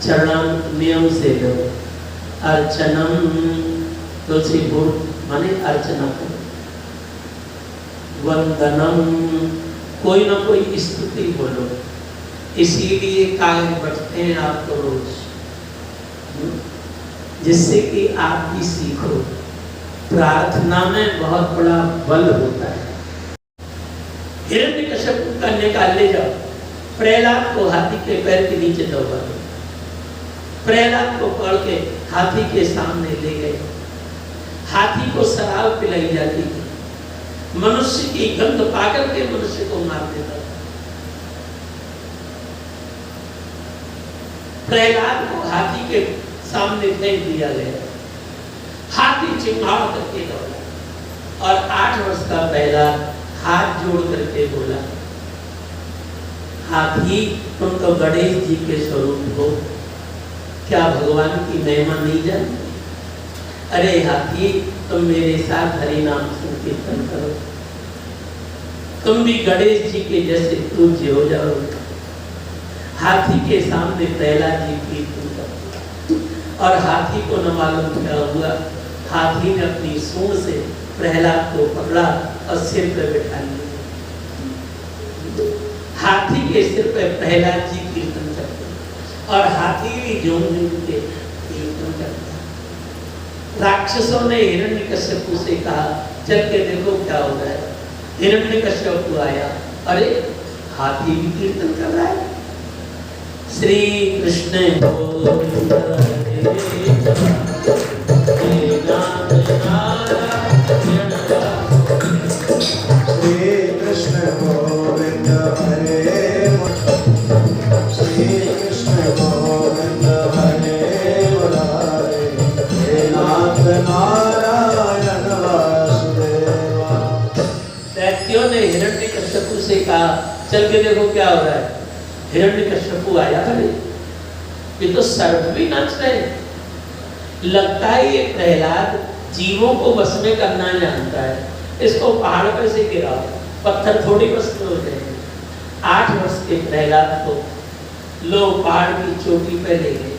चरण नियम से लो। अर्चनम, तुलसी फूल माने अर्चना करो। वंदनम, कोई ना कोई स्तुति बोलो, इसीलिए कार्य बढ़ते हैं आपको रोज, जिससे कि आप भी सीखो। प्रार्थना में बहुत बड़ा बल होता है। हिरण्यकश्यप कन्या का ले जाओ, प्रहलाद को हाथी के पैर के नीचे दबा दो। प्रहलाद को पकड़ के हाथी के सामने ले गए। हाथी को शराब पिलाई जाती थी, मनुष्य की गंध पाकर के मनुष्य को मार देता था। प्रहलाद को हाथी के सामने फेंक दिया गया। हाथी चिंगाड़ करके दौड़ा और 8 वर्ष का प्रहलाद हाथ जोड़ करके बोला, हाथी तुम तो गणेश जी के स्वरूप हो, क्या भगवान की महिमा नहीं जानते? अरे हाथी तुम मेरे साथ हरि नाम संकीर्तन करो, तुम भी गणेश जी के जैसे पूज्य हो जाओगे। हाथी के सामने प्रहलाद जी कीर्तन करते और हाथी को न मालूम क्या हुआ, हाथी ने अपनी सूंड से प्रहलाद को पकड़ा और सिर पर बैठा लिया। हाथी के सिर पर प्रहलाद जी कीर्तन करते और हाथी भी झूम झूम के कीर्तन करता। राक्षसों ने हिरण्यकश्यप से कहा चल के देखो क्या हो रहा है। हिरण्यकश्यप आया, अरे हाथी भी कीर्तन कर रहा है। श्री कृष्ण गोविंद श्री कृष्ण गोविंद हरे, श्री कृष्ण गोविंद हरे मुरारे, हे नाथ नारायण वासुदेवा। दैत्यों ने हिरण्यकश्यप से कहा चल के देखो क्या हो रहा है। हिरण्यकश्यप आया, अरे ये तो सर्प भी नाच रहे। लगता है ये प्रहलाद जीवों को बस में करना जानता है, इसको पहाड़ पर से गिराओ, पत्थर थोड़ी बस में हो जाएंगे। 8 वर्ष के प्रहलाद को लोग पहाड़ की चोटी पर ले गए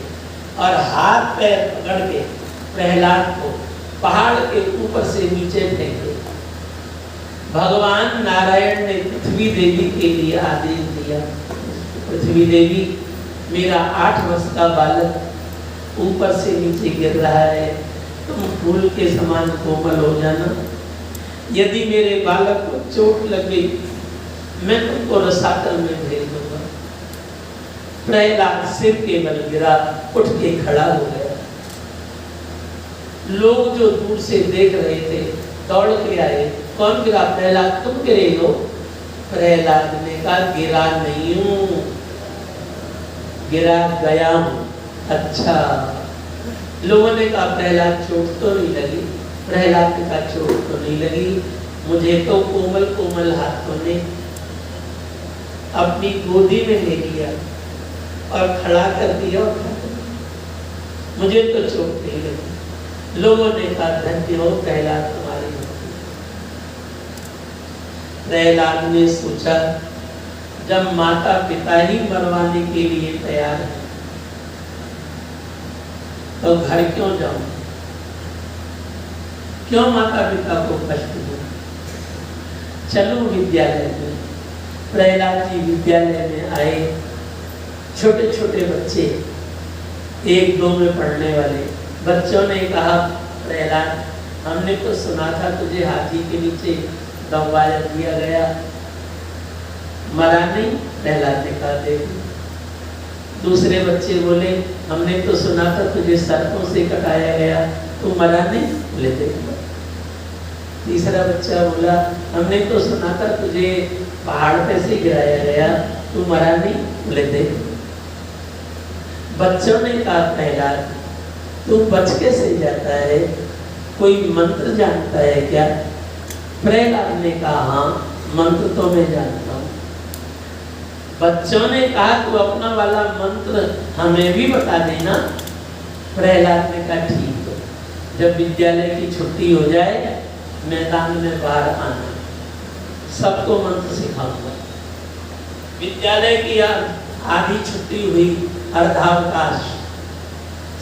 और हाथ पैर पकड़ के प्रहलाद को पहाड़ के ऊपर से नीचे फेंके। भगवान नारायण ने पृथ्वी देवी के लिए आदेश दिया, पृथ्वी देवी मेरा 8 वर्ष का बालक ऊपर से नीचे गिर रहा है, तुम फूल के समान कोमल हो जाना। यदि मेरे बालक को चोट लग गई मैं तुमको रसातल में भेज दूंगा। प्रहलाद सिर के बल गिरा, उठ के खड़ा हो गया। लोग जो दूर से देख रहे थे दौड़ के आए, कौन गिरा? प्रहलाद तुम गिरे हो? प्रहलाद ने कहा गिरा नहीं हूं, गिरा गया हूं। अच्छा, लोगों ने कहा प्रहलाद चोट तो नहीं लगी? प्रहलाद ने कहा चोट तो नहीं लगी, मुझे तो कोमल कोमल हाथों ने अपनी गोदी में ले लिया और खड़ा कर दिया और मुझे तो चोट नहीं लगी। लोगों ने कहा धन्य हो प्रहलाद तुम्हारी भक्ति। प्रहलाद ने सोचा जब माता पिता ही मरवाने के लिए तैयार है तो घर क्यों जाऊं, क्यों माता पिता को कष्ट दूं। चलो विद्यालय में। प्रहलाद जी विद्यालय में आए। छोटे छोटे बच्चे, 1-2 में पढ़ने वाले बच्चों ने कहा प्रहलाद हमने तो सुना था तुझे हाथी के नीचे दबा दिया गया, मरा नहीं। प्रहलाद ने कहा देख। दूसरे बच्चे बोले हमने तो सुना था तुझे सर्पों से कटाया गया, तू मरा नहीं। बोले देख। तीसरा बच्चा बोला हमने तो सुना था तुझे पहाड़ पे से गिराया गया, तू मरा नहीं। बोले देख। बच्चों ने कहा प्रहलाद तू बच कैसे जाता है, कोई मंत्र जानता है क्या। प्रहलाद ने कहा हाँ मंत्र तो मैं जानता हूँ। बच्चों ने कहा तू अपना वाला मंत्र हमें भी बता देना। प्रहलाद ने कहा ठीक है, जब विद्यालय की छुट्टी हो जाए मैदान में बाहर आना, सबको मंत्र सिखाऊंगा। विद्यालय की आधी छुट्टी हुई, अर्धावकाश,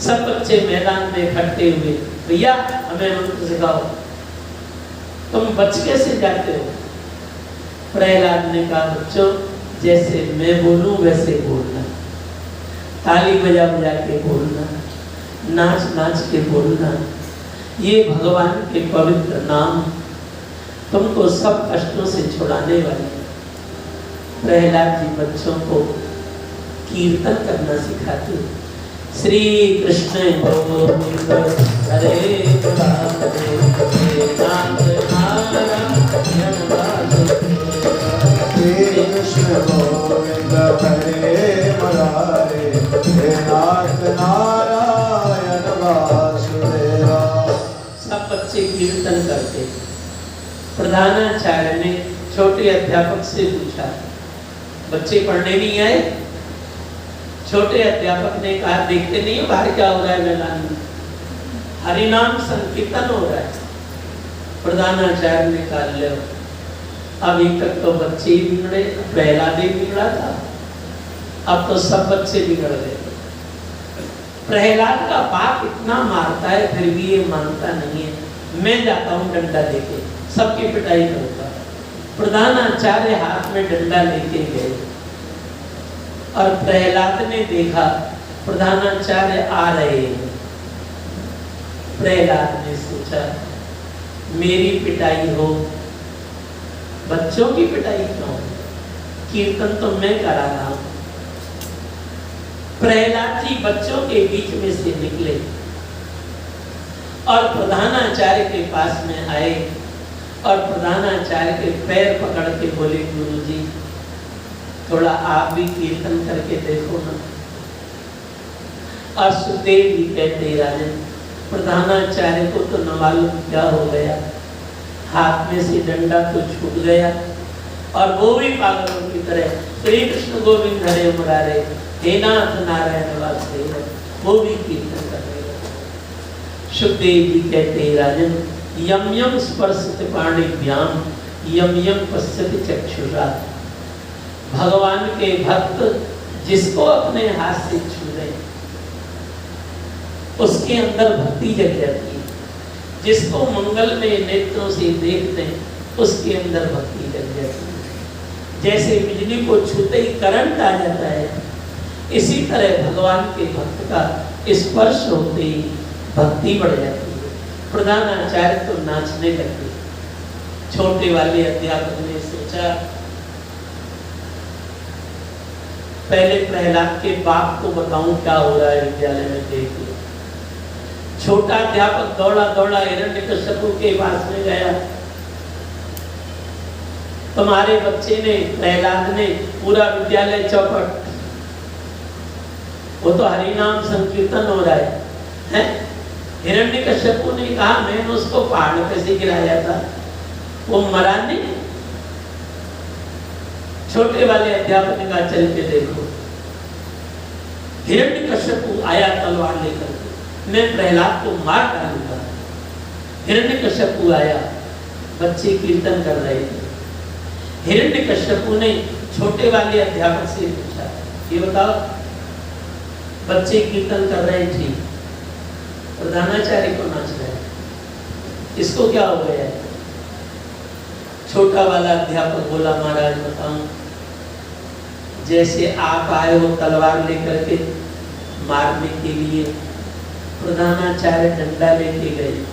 सब बच्चे मैदान में इकट्ठे हुए। भैया हमें मंत्र सिखाओ। तुम बच कैसे जाते हो। प्रहलाद ने कहा बच्चों जैसे मैं बोलूं वैसे बोलना, ताली बजा बजा के बोलना, नाच नाच के बोलना। ये भगवान के पवित्र नाम तुमको सब कष्टों से छुड़ाने वाले। प्रहलाद जी बच्चों को कीर्तन करना सिखाते। श्री कृष्ण गोविंद हरे राम हरे नाम नारायण श्री कृष्ण गोविंद हरे मुरारे हे नाथ नारायण वासुदेवा। सब बच्चे कीर्तन करते। प्रधानाचार्य ने छोटे अध्यापक से पूछा बच्चे पढ़ने नहीं आए। छोटे अध्यापक ने कहा देखते नहीं हो बाहर क्या हो रहा है मैदान में, हरिनाम संकीर्तन हो रहा है। प्रधानाचार्य ने कहा ले अभी तक तो बच्चे ही बिगड़े, प्रहलाद ही बिगड़ा था, अब तो सब बच्चे बिगड़ गए। प्रहलाद का बाप इतना मारता है फिर भी ये मानता नहीं है। मैं जाता हूँ डंडा लेके, सबकी पिटाई करूंगा। प्रधानाचार्य हाथ में डंडा लेके गए और प्रहलाद ने देखा प्रधानाचार्य आ रहे हैं। प्रहलाद ने सोचा मेरी पिटाई हो, बच्चों की पिटाई क्यों, कीर्तन तो मैं करा रहा हूं। प्रहलाद जी बच्चों के बीच में से निकले और प्रधानाचार्य के पास में आए और प्रधानाचार्य के पैर पकड़ के बोले गुरुजी थोड़ा आप भी कीर्तन करके देखो ना। और सुखदेव जी कहते राजन प्रधानाचार्य को तो न मालूम क्या हो गया, हाथ में से डंडा तो छूट गया और वो भी पागलों की तरह श्री कृष्ण गोविंद हरे मुरारे हे नाथ नारायण वासुदेव वो भी कीर्तन कर रहे हैं। सुखदेव जी कहते राजन यम यम स्पर्शति पाणिभ्याम यम यम पश्यति चक्षुषा। भगवान के भक्त जिसको अपने हाथ से छू ले उसके अंदर भक्ति जग जाती है। जिसको मंगल में नेत्रों से देखते हैं उसके अंदर भक्ति जग जाती है। जैसे बिजली को छूते ही करंट आ जाता है, इसी तरह भगवान के भक्त का स्पर्श होते ही भक्ति बढ़ जाती है। प्रधानाचार्य तो नाचने लगे। छोटे वाले अध्यापक ने सोचा पहले प्रहलाद के बाप को बताऊं क्या हो रहा है विद्यालय में, देख लो। छोटा अध्यापक दौड़ा दौड़ा हिरण्यकश्यप के पास में गया। तुम्हारे बच्चे ने प्रहलाद ने पूरा विद्यालय चौपट, वो तो हरिनाम संकीर्तन हो रहा है? हिरण्यकश्यप ने कहा मैंने उसको पहाड़ पे से गिराया था, वो मरा नहीं। छोटे वाले अध्यापक ने कहा चल के देखो। हिरण्यकश्यप आया तलवार लेकर के, मैं प्रहलाद को मार डालूंगा। हिरण्यकश्यप आया, बच्चे कीर्तन कर रहे थे। हिरण्यकश्यप ने छोटे वाले अध्यापक से पूछा, ये बताओ बच्चे कीर्तन कर रहे थे, प्रधानाचार्य को नाच रहे, इसको क्या हो गया? छोटा वाला अध्यापक बोला, महाराज बताऊं, जैसे आप आए हो तलवार लेकर के मारने के लिए, प्रधानाचार्य डंडा लेके गए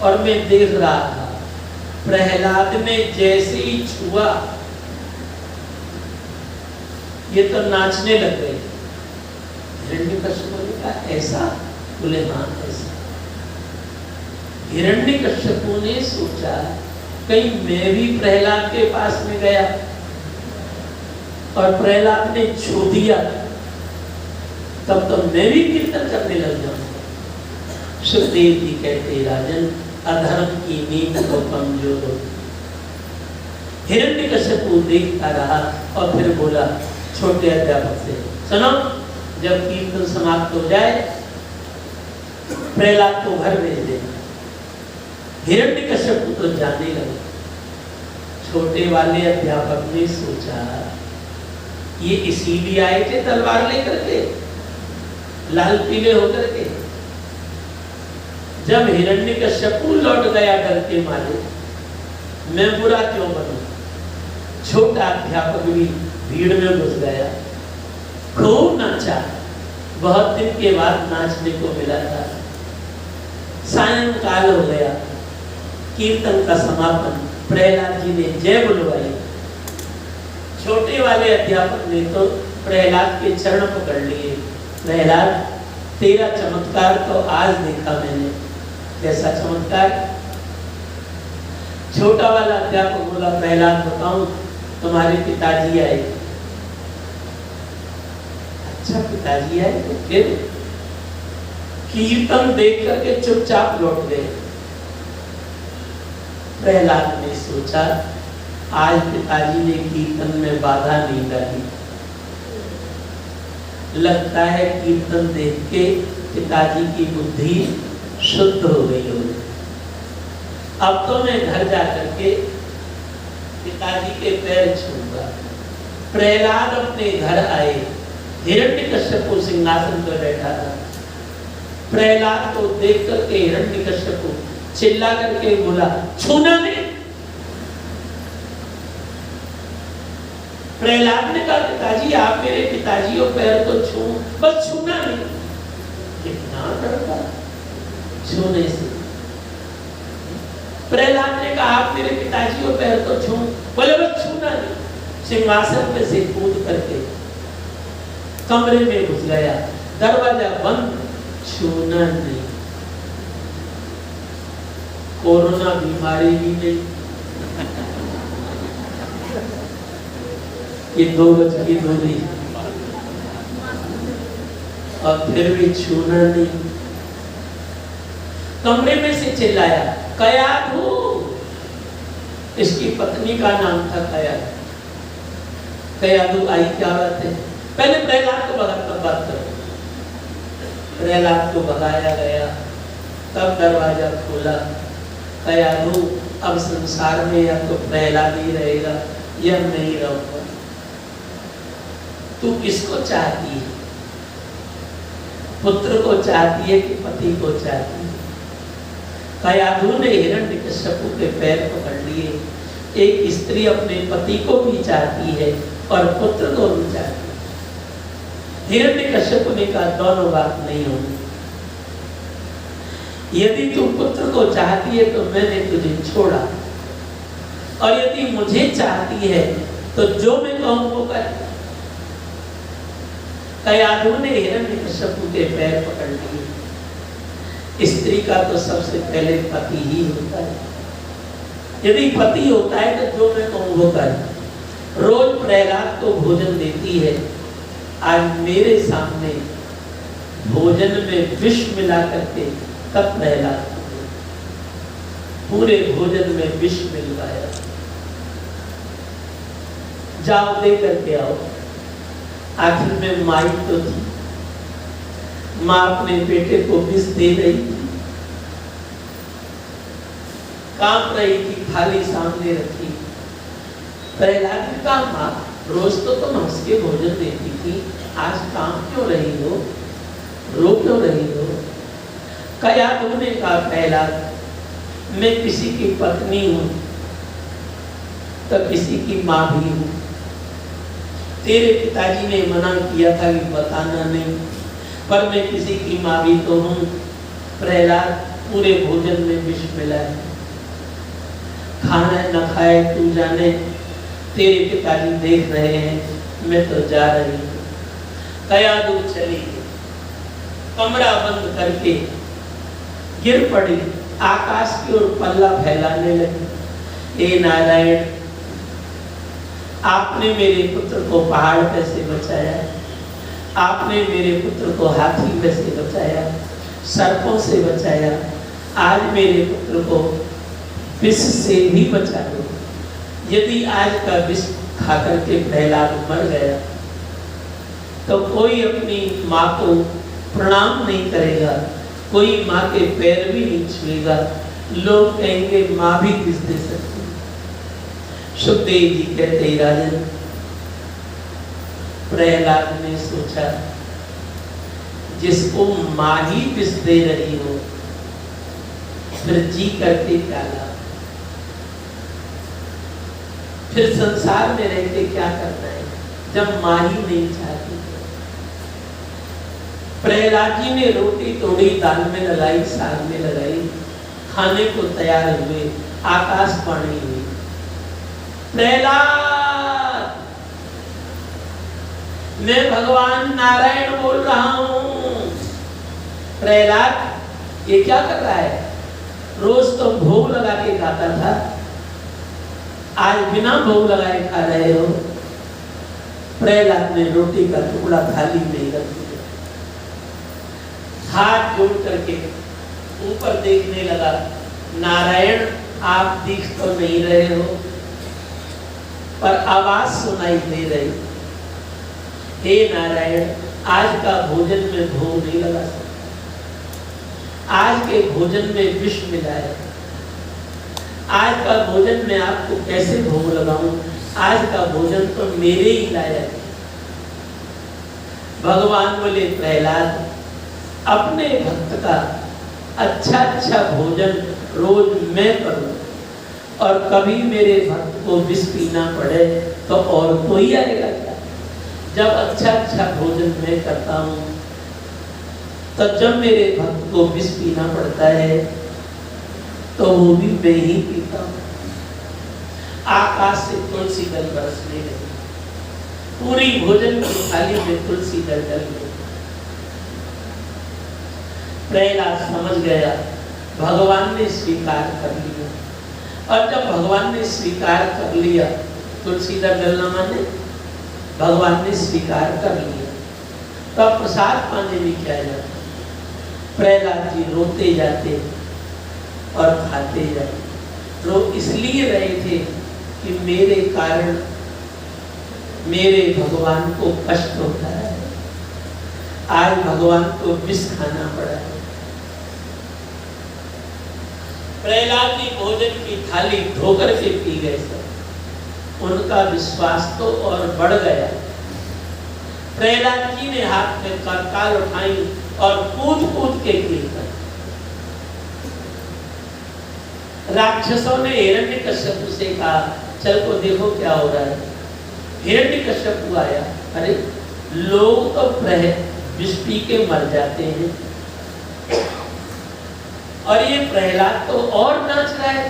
और मैं देख रहा था प्रहलाद ने जैसे ही छुआ ये तो नाचने लग गए। हिरण्यकश्यप ने कहा ऐसा? बोले हाँ ऐसा। हिरण्यकश्यप ने सोचा कहीं मैं भी प्रहलाद के पास में गया और प्रहलाद ने छू दिया तब तो मैं भी कीर्तन करने लग जाऊंगा। सुखदेव जी कहते राजन, अधर्म की नींद को कमजोर हो। हिरण्यकश्यप देखता रहा और फिर बोला छोटे अध्यापक से, सुनो, जब कीर्तन समाप्त हो जाए प्रहलाद को घर भेज देना। हिरण्यकश्यप तो जाने लगे। छोटे वाले अध्यापक ने सोचा ये इसीलिए आए थे तलवार लेकर के, लाल पीले होकर के। जब हिरण्यकश्यप लौट गया डर के मारे, मैं बुरा क्यों बनूं? छोटा अध्यापक भी भीड़ में घुस गया, खूब नाचा। बहुत दिन के बाद नाचने को मिला था। सायंकाल हो गया, कीर्तन का समापन, प्रहलाद जी ने जय बुलवाई। छोटे वाले अध्यापक ने तो प्रहलाद के चरण पकड़ लिए। प्रहलाद, तेरा चमत्कार तो आज देखा मैंने। कैसा चमत्कार? छोटा वाला अध्यापक बोला, प्रहलाद बताऊं, तुम्हारे पिताजी आए। अच्छा पिताजी आए? तो फिर कीर्तन देख करके चुपचाप लौट गए। प्रहलाद ने सोचा आज पिताजी ने कीर्तन में बाधा नहीं डाली, लगता है कीर्तन देख के पिताजी की बुद्धि शुद्ध हो गई होगी। अब तो मैं घर जाकर के पिताजी के पैर छूंगा। प्रहलाद अपने घर आए, हिरण्यकश्यप सिंहासन पर बैठा था। प्रहलाद को देख करके हिरण्यकश्यप चिल्ला करके बोला, छूना नहीं। प्रहलाद ने कहा, पिताजी आप मेरे पिताजी और पैर तो छू, बस छूना नहीं। कितना डरता छूने से। प्रहलाद ने कहा, आप मेरे पिताजी और पैर तो छू, बोले बस छूना नहीं। सिंहासन पे से कूद करके कमरे में घुस गया, दरवाजा बंद, छूना नहीं। कोरोना बीमारी भी नहीं, ये 2 गज की दूरी, और फिर भी छूना नहीं। कमरे में से चिल्लाया, कयाधु। इसकी पत्नी का नाम था कयाधु। कयाधु आई, क्या बात है? पहले प्रहलाद को भगा, तब बात करो। प्रहलाद को भगाया गया, तब दरवाजा खोला। कयाधु, अब संसार में या तो प्रहलाद ही रहेगा या नहीं रहूंगा। तू किसको चाहती है? पुत्र को चाहती है कि पति को चाहती है? कयाधु ने हिरण्यकश्यप के पैर पकड़ लिए। एक स्त्री अपने पति को भी चाहती है और पुत्र को भी चाहती है। हिरण्यकश्यप ने कहा, दोनों बात नहीं होगी। यदि तू पुत्र को चाहती है तो मैंने तुझे छोड़ा, और यदि मुझे चाहती है तो जो मैं कहूं वो कर। कयाधु ने हिरण्यकश्यप के पैर पकड़ लिए। स्त्री का तो सबसे पहले पति ही होता है। यदि पति होता है तो जो मैं कहूं वो कर। रोज प्रहलाद को भोजन देती है, आज मेरे सामने भोजन में विष मिला करके तब प्रहलाद पूरे भोजन में विष मिलवाया। जाओ दे करके आओ। आखिर में माई तो थी, माँ अपने बेटे को विष दे रही थी, कांप रही थी, थाली सामने रखी। प्रहलाद ने कहा, माँ रोज तो तुम हंस के भोजन देती थी, आज कांप क्यों रही हो, रो क्यों रही हो? कया तुमने कहा, प्रहलाद मैं किसी की पत्नी हूं तो किसी की माँ भी हूं। तेरे पिताजी ने मना किया था कि बताना नहीं, पर मैं किसी की माँ भी तो हूं। प्रहलाद, पूरे भोजन में विष मिला है, खाना न खाए तू जाने, तेरे पिताजी देख रहे हैं, मैं तो जा रही हूँ। कया दूर चली गई, कमरा बंद करके गिर पड़ी, आकाश की ओर पल्ला फैलाने लगी। हे नारायण, आपने मेरे पुत्र को पहाड़ पे से बचाया, आपने मेरे पुत्र को हाथी में से बचाया, सर्पों से बचाया, आज मेरे पुत्र को विष से भी बचा दो। यदि आज का विष खाकर के प्रहलाद मर गया तो कोई अपनी माँ को प्रणाम नहीं करेगा, कोई माँ के पैर भी नहीं छुएगा, लोग कहेंगे माँ भी विष दे सकती। सुखदेव जी कहते, राजन प्रहलाद ने सोचा, जिसको माँ ही विष दे रही हो फिर जी करके क्या लाभ, फिर संसार में रह के क्या करना है जब माँ ही नहीं चाहती। प्रहलाद जी ने रोटी तोड़ी, दाल में लगाई, साग में लगाई, खाने को तैयार हुए, आकाशवाणी हुई, प्रहलाद मैं भगवान नारायण बोल रहा हूं। प्रहलाद ये क्या कर रहा है, रोज तो भोग लगा के खाता था, आज बिना भोग लगाए खा रहे हो। प्रहलाद ने रोटी का टुकड़ा थाली में रख दिया, हाथ जोड़ करके ऊपर देखने लगा, नारायण आप दिख तो नहीं रहे हो पर आवाज सुनाई दे रही। हे नारायण, आज का भोजन में भोग नहीं लगा सकता, आज के भोजन में विष मिला है, आज का भोजन में आपको कैसे भोग लगाऊं, आज का भोजन तो मेरे ही लायक है। भगवान बोले, प्रहलाद अपने भक्त का अच्छा अच्छा भोजन रोज मैं करूं, और कभी मेरे भक्त को विष पीना पड़े तो और कोई आएगा क्या? जब अच्छा अच्छा भोजन मैं करता हूं, तब जब मेरे भक्त को विष पीना पड़ता है तो वो भी मैं ही पीता हूं। आकाश से तुलसी दल बरसने लगी, पूरी भोजन की थाली में तुलसी दल डल गई। प्रहलाद समझ गया भगवान ने स्वीकार कर लिया, और जब भगवान ने स्वीकार कर लिया, तुलसी दल डलना माने भगवान ने स्वीकार कर लिया, तब प्रसाद पाने में क्या जाता। प्रहलाद जी रोते जाते और खाते जाते। रो इसलिए रहे थे कि मेरे कारण मेरे भगवान को कष्ट होता है, आज भगवान को विष खाना पड़ा है। प्रहलाद जी भोजन की थाली धोकर के पी गए सब, उनका विश्वास तो और बढ़ गया। प्रहलाद जी ने हाथ में करताल उठाई और कूद कूद के गिर। राक्षसों ने हिरण्यकश्यप से कहा, चल को देखो क्या हो रहा है। हिरण्यकश्यप आया, अरे लोग तो विष पी के मर जाते हैं और ये प्रहलाद तो और नाच रहा है।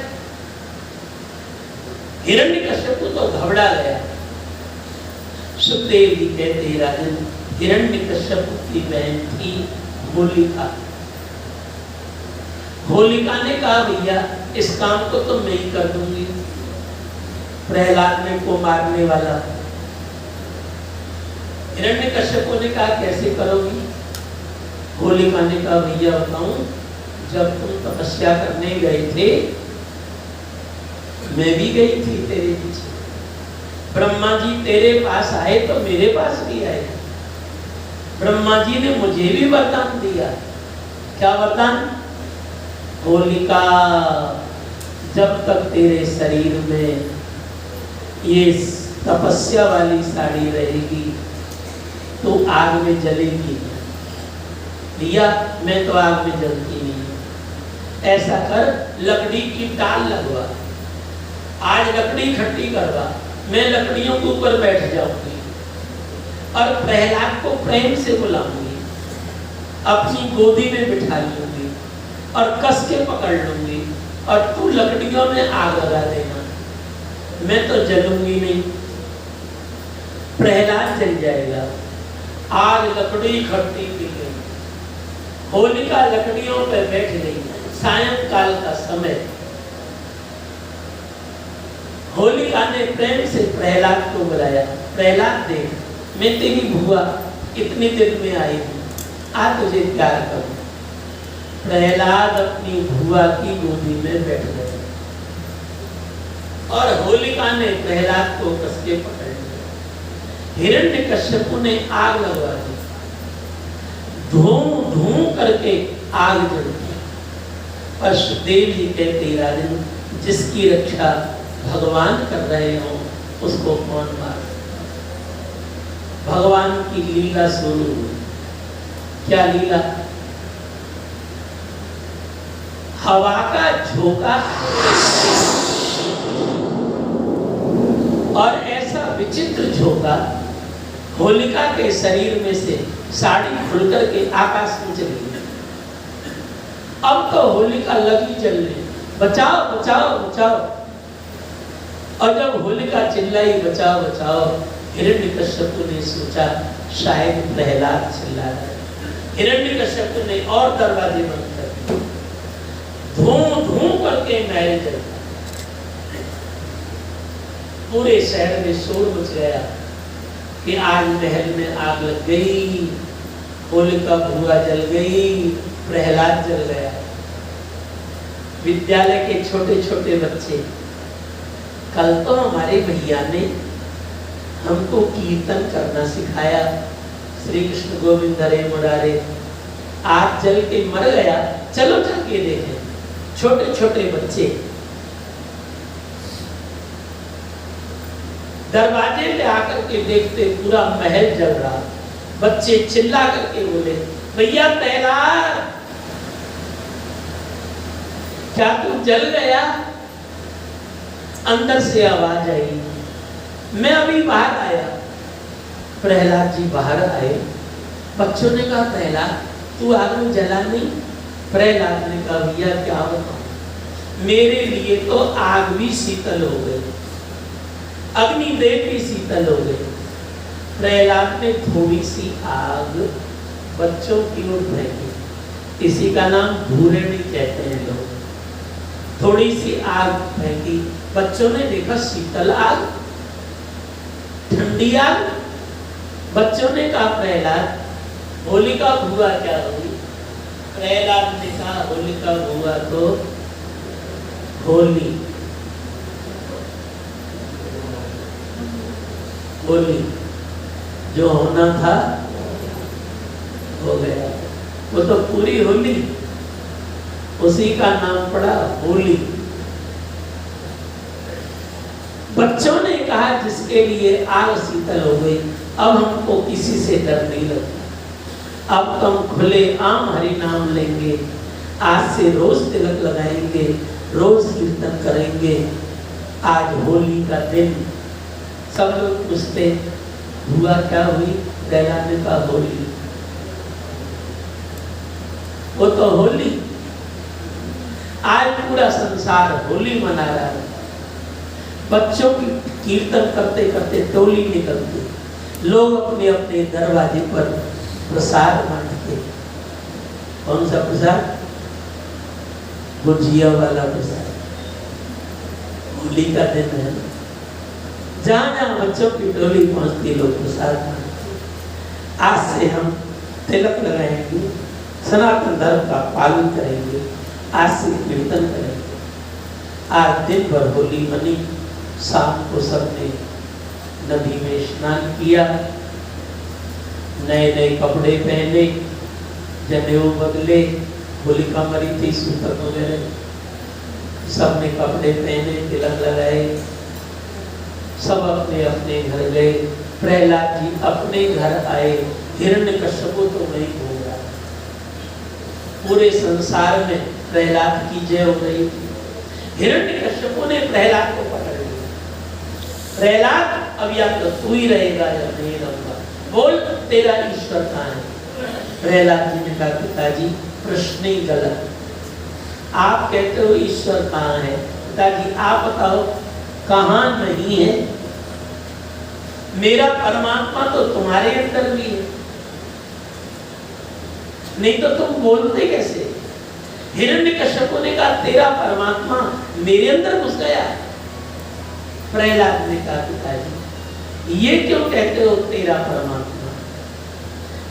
हिरण्यकश्यप तो घबरा गया। सुखदेव जी कहते हैं, राजन हिरण्यकश्यप की बहन थी होलिका। होलिका ने कहा, भैया इस काम को तो मैं ही कर दूंगी, प्रहलाद ने को मारने वाला। हिरण्यकश्यप ने कहा, कैसे करोगी? होलिका ने कहा, भैया बताऊं, जब तुम तपस्या करने गए थे मैं भी गई थी तेरे पीछे। ब्रह्मा जी जी तेरे पास आए तो मेरे पास भी आए। ब्रह्मा जी ने मुझे भी वरदान दिया। क्या वरदान? होलिका, जब तक तेरे शरीर में ये तपस्या वाली साड़ी रहेगी तो आग में जलेगी नहीं। भैया मैं तो आग में जलती नहीं। ऐसा कर, लकड़ी की टाल लगवा, आज लकड़ी इकट्ठी करवा, मैं लकड़ियों के ऊपर बैठ जाऊंगी और प्रहलाद को प्रेम से बुलाऊंगी, अपनी गोदी में बिठा लूंगी और कस के पकड़ लूंगी और तू लकड़ियों में आग लगा देना। मैं तो जलूंगी नहीं, प्रहलाद जल जाएगा। आग लकड़ी इकट्ठी की गई, होलिका लकड़ियों पर बैठ गई। सायंकाल का समय, होलिका ने प्रेम से प्रहलाद को बुलाया। प्रहलाद देख, मैं तेरी बुआ इतनी देर में आई हूँ, आ तुझे प्यार करूं। प्रहलाद अपनी बुआ की गोदी में बैठ गए और होलिका ने प्रहलाद को कस के पकड़ लिया। हिरण्यकश्यप ने आग लगवा दी, धूम धूम करके आग जल गई। और सुखदेव जी कहते राजन, जिसकी रक्षा भगवान कर रहे हो उसको कौन मार? भगवान की लीला शुरू हुई। क्या लीला? हवा का झोंका और ऐसा विचित्र झोंका, होलिका के शरीर में से साड़ी खुल करके आकाश में चली गई। अब तो होलिका लगी जलने, बचाओ बचाओ बचाओ। और जब होलिका चिल्लाई बचाओ बचाओ, हिरण्यकश्यप ने सोचा शायद प्रहलाद चिल्ला रहा है। हिरण्यकश्यप ने और दरवाजे बंद कर दिए, धूम धूम करके महल जल गया। पूरे शहर में शोर मच गया कि आज महल में आग लग गई, होलिका बुआ जल गई, प्रहलाद जल गया। विद्यालय के छोटे छोटे बच्चे, कल तो हमारे भैया ने हमको कीर्तन करना सिखाया, श्री कृष्ण गोविंद हरे मुरारे, आज जल के मर गया, चलो चल के देखें। छोटे छोटे बच्चे दरवाजे पे आकर के देखते पूरा महल जल रहा। बच्चे चिल्ला करके बोले, भैया प्रहलाद क्या तू जल गया? अंदर से आवाज आई, मैं अभी बाहर आया। प्रहलाद जी बाहर आए। बच्चों ने कहा प्रहलाद तू आग में जला नहीं? प्रहलाद ने कहा भैया क्या बताऊं, मेरे लिए तो आग भी शीतल हो गई, अग्निदेव भी शीतल हो गए। प्रहलाद ने थोड़ी सी आग बच्चों की ओर फेंकी, इसी का नाम धूरेणी कहते हैं लोग। थोड़ी सी आग फेंकी, बच्चों ने देखा शीतल आग, ठंडी आग। बच्चों ने कहा प्रहलाद होलिका बुआ क्या हुई? प्रहलाद ने कहा होलिका बुआ तो होली, होली जो होना था हो गया, वो तो पूरी होली, उसी का नाम पड़ा होली। बच्चों ने कहा जिसके लिए आग शीतल हो गई, अब हमको किसी से डर नहीं लगता, अब तो हम खुले आम हरि नाम लेंगे, आज से रोज तिलक लगाएंगे, रोज कीर्तन करेंगे। आज होली का दिन। सब लोग पूछते हुआ क्या हुई? प्रहलाद ने कहा होली, वो तो होली। आज पूरा संसार होली मना रहा है। बच्चों की कीर्तन करते करते टोली निकलती, लोग अपने अपने दरवाजे पर प्रसाद बांटते। कौन सा प्रसाद? गुजिया वाला प्रसाद। होली का दिन है, जहाँ जहाँ बच्चों की टोली पहुंचती लोग प्रसाद बांटते। आज से हम तिलक लगाएंगे, सनातन धर्म का पालन करेंगे, आज से कीर्तन करेंगे। आज दिन भर होली मनी, शाम को सबने नदी में स्नान किया, नए नए कपड़े पहने, जनेऊ बदले, होलिका मरी थी, सूतक वगैरह सबने कपड़े पहने, तिलक लगाए, सब अपने अपने घर गए। प्रहलाद जी अपने घर आए, हिरण्यकश्यप तो नहीं घूम रहा। पूरे संसार में प्रहलाद की जय हो रही थी। हिरण्यकश्यप ने प्रहलाद को पकड़ लिया। प्रहलाद अब या तो तू ही रहेगा या नहीं रहूंगा, बोल तेरा ईश्वर कहाँ है। प्रहलाद जी ने कहा पिताजी प्रश्न ही गलत, आप कहते हो ईश्वर कहाँ है, पिताजी आप बताओ कहाँ नहीं है। मेरा परमात्मा तो तुम्हारे अंदर भी है, नहीं तो तुम बोलते कैसे। हिरण्यकश्यप ने कहा तेरा परमात्मा मेरे अंदर घुस गया। प्रहलाद ने कहा पिताजी ये क्यों कहते हो तेरा परमात्मा,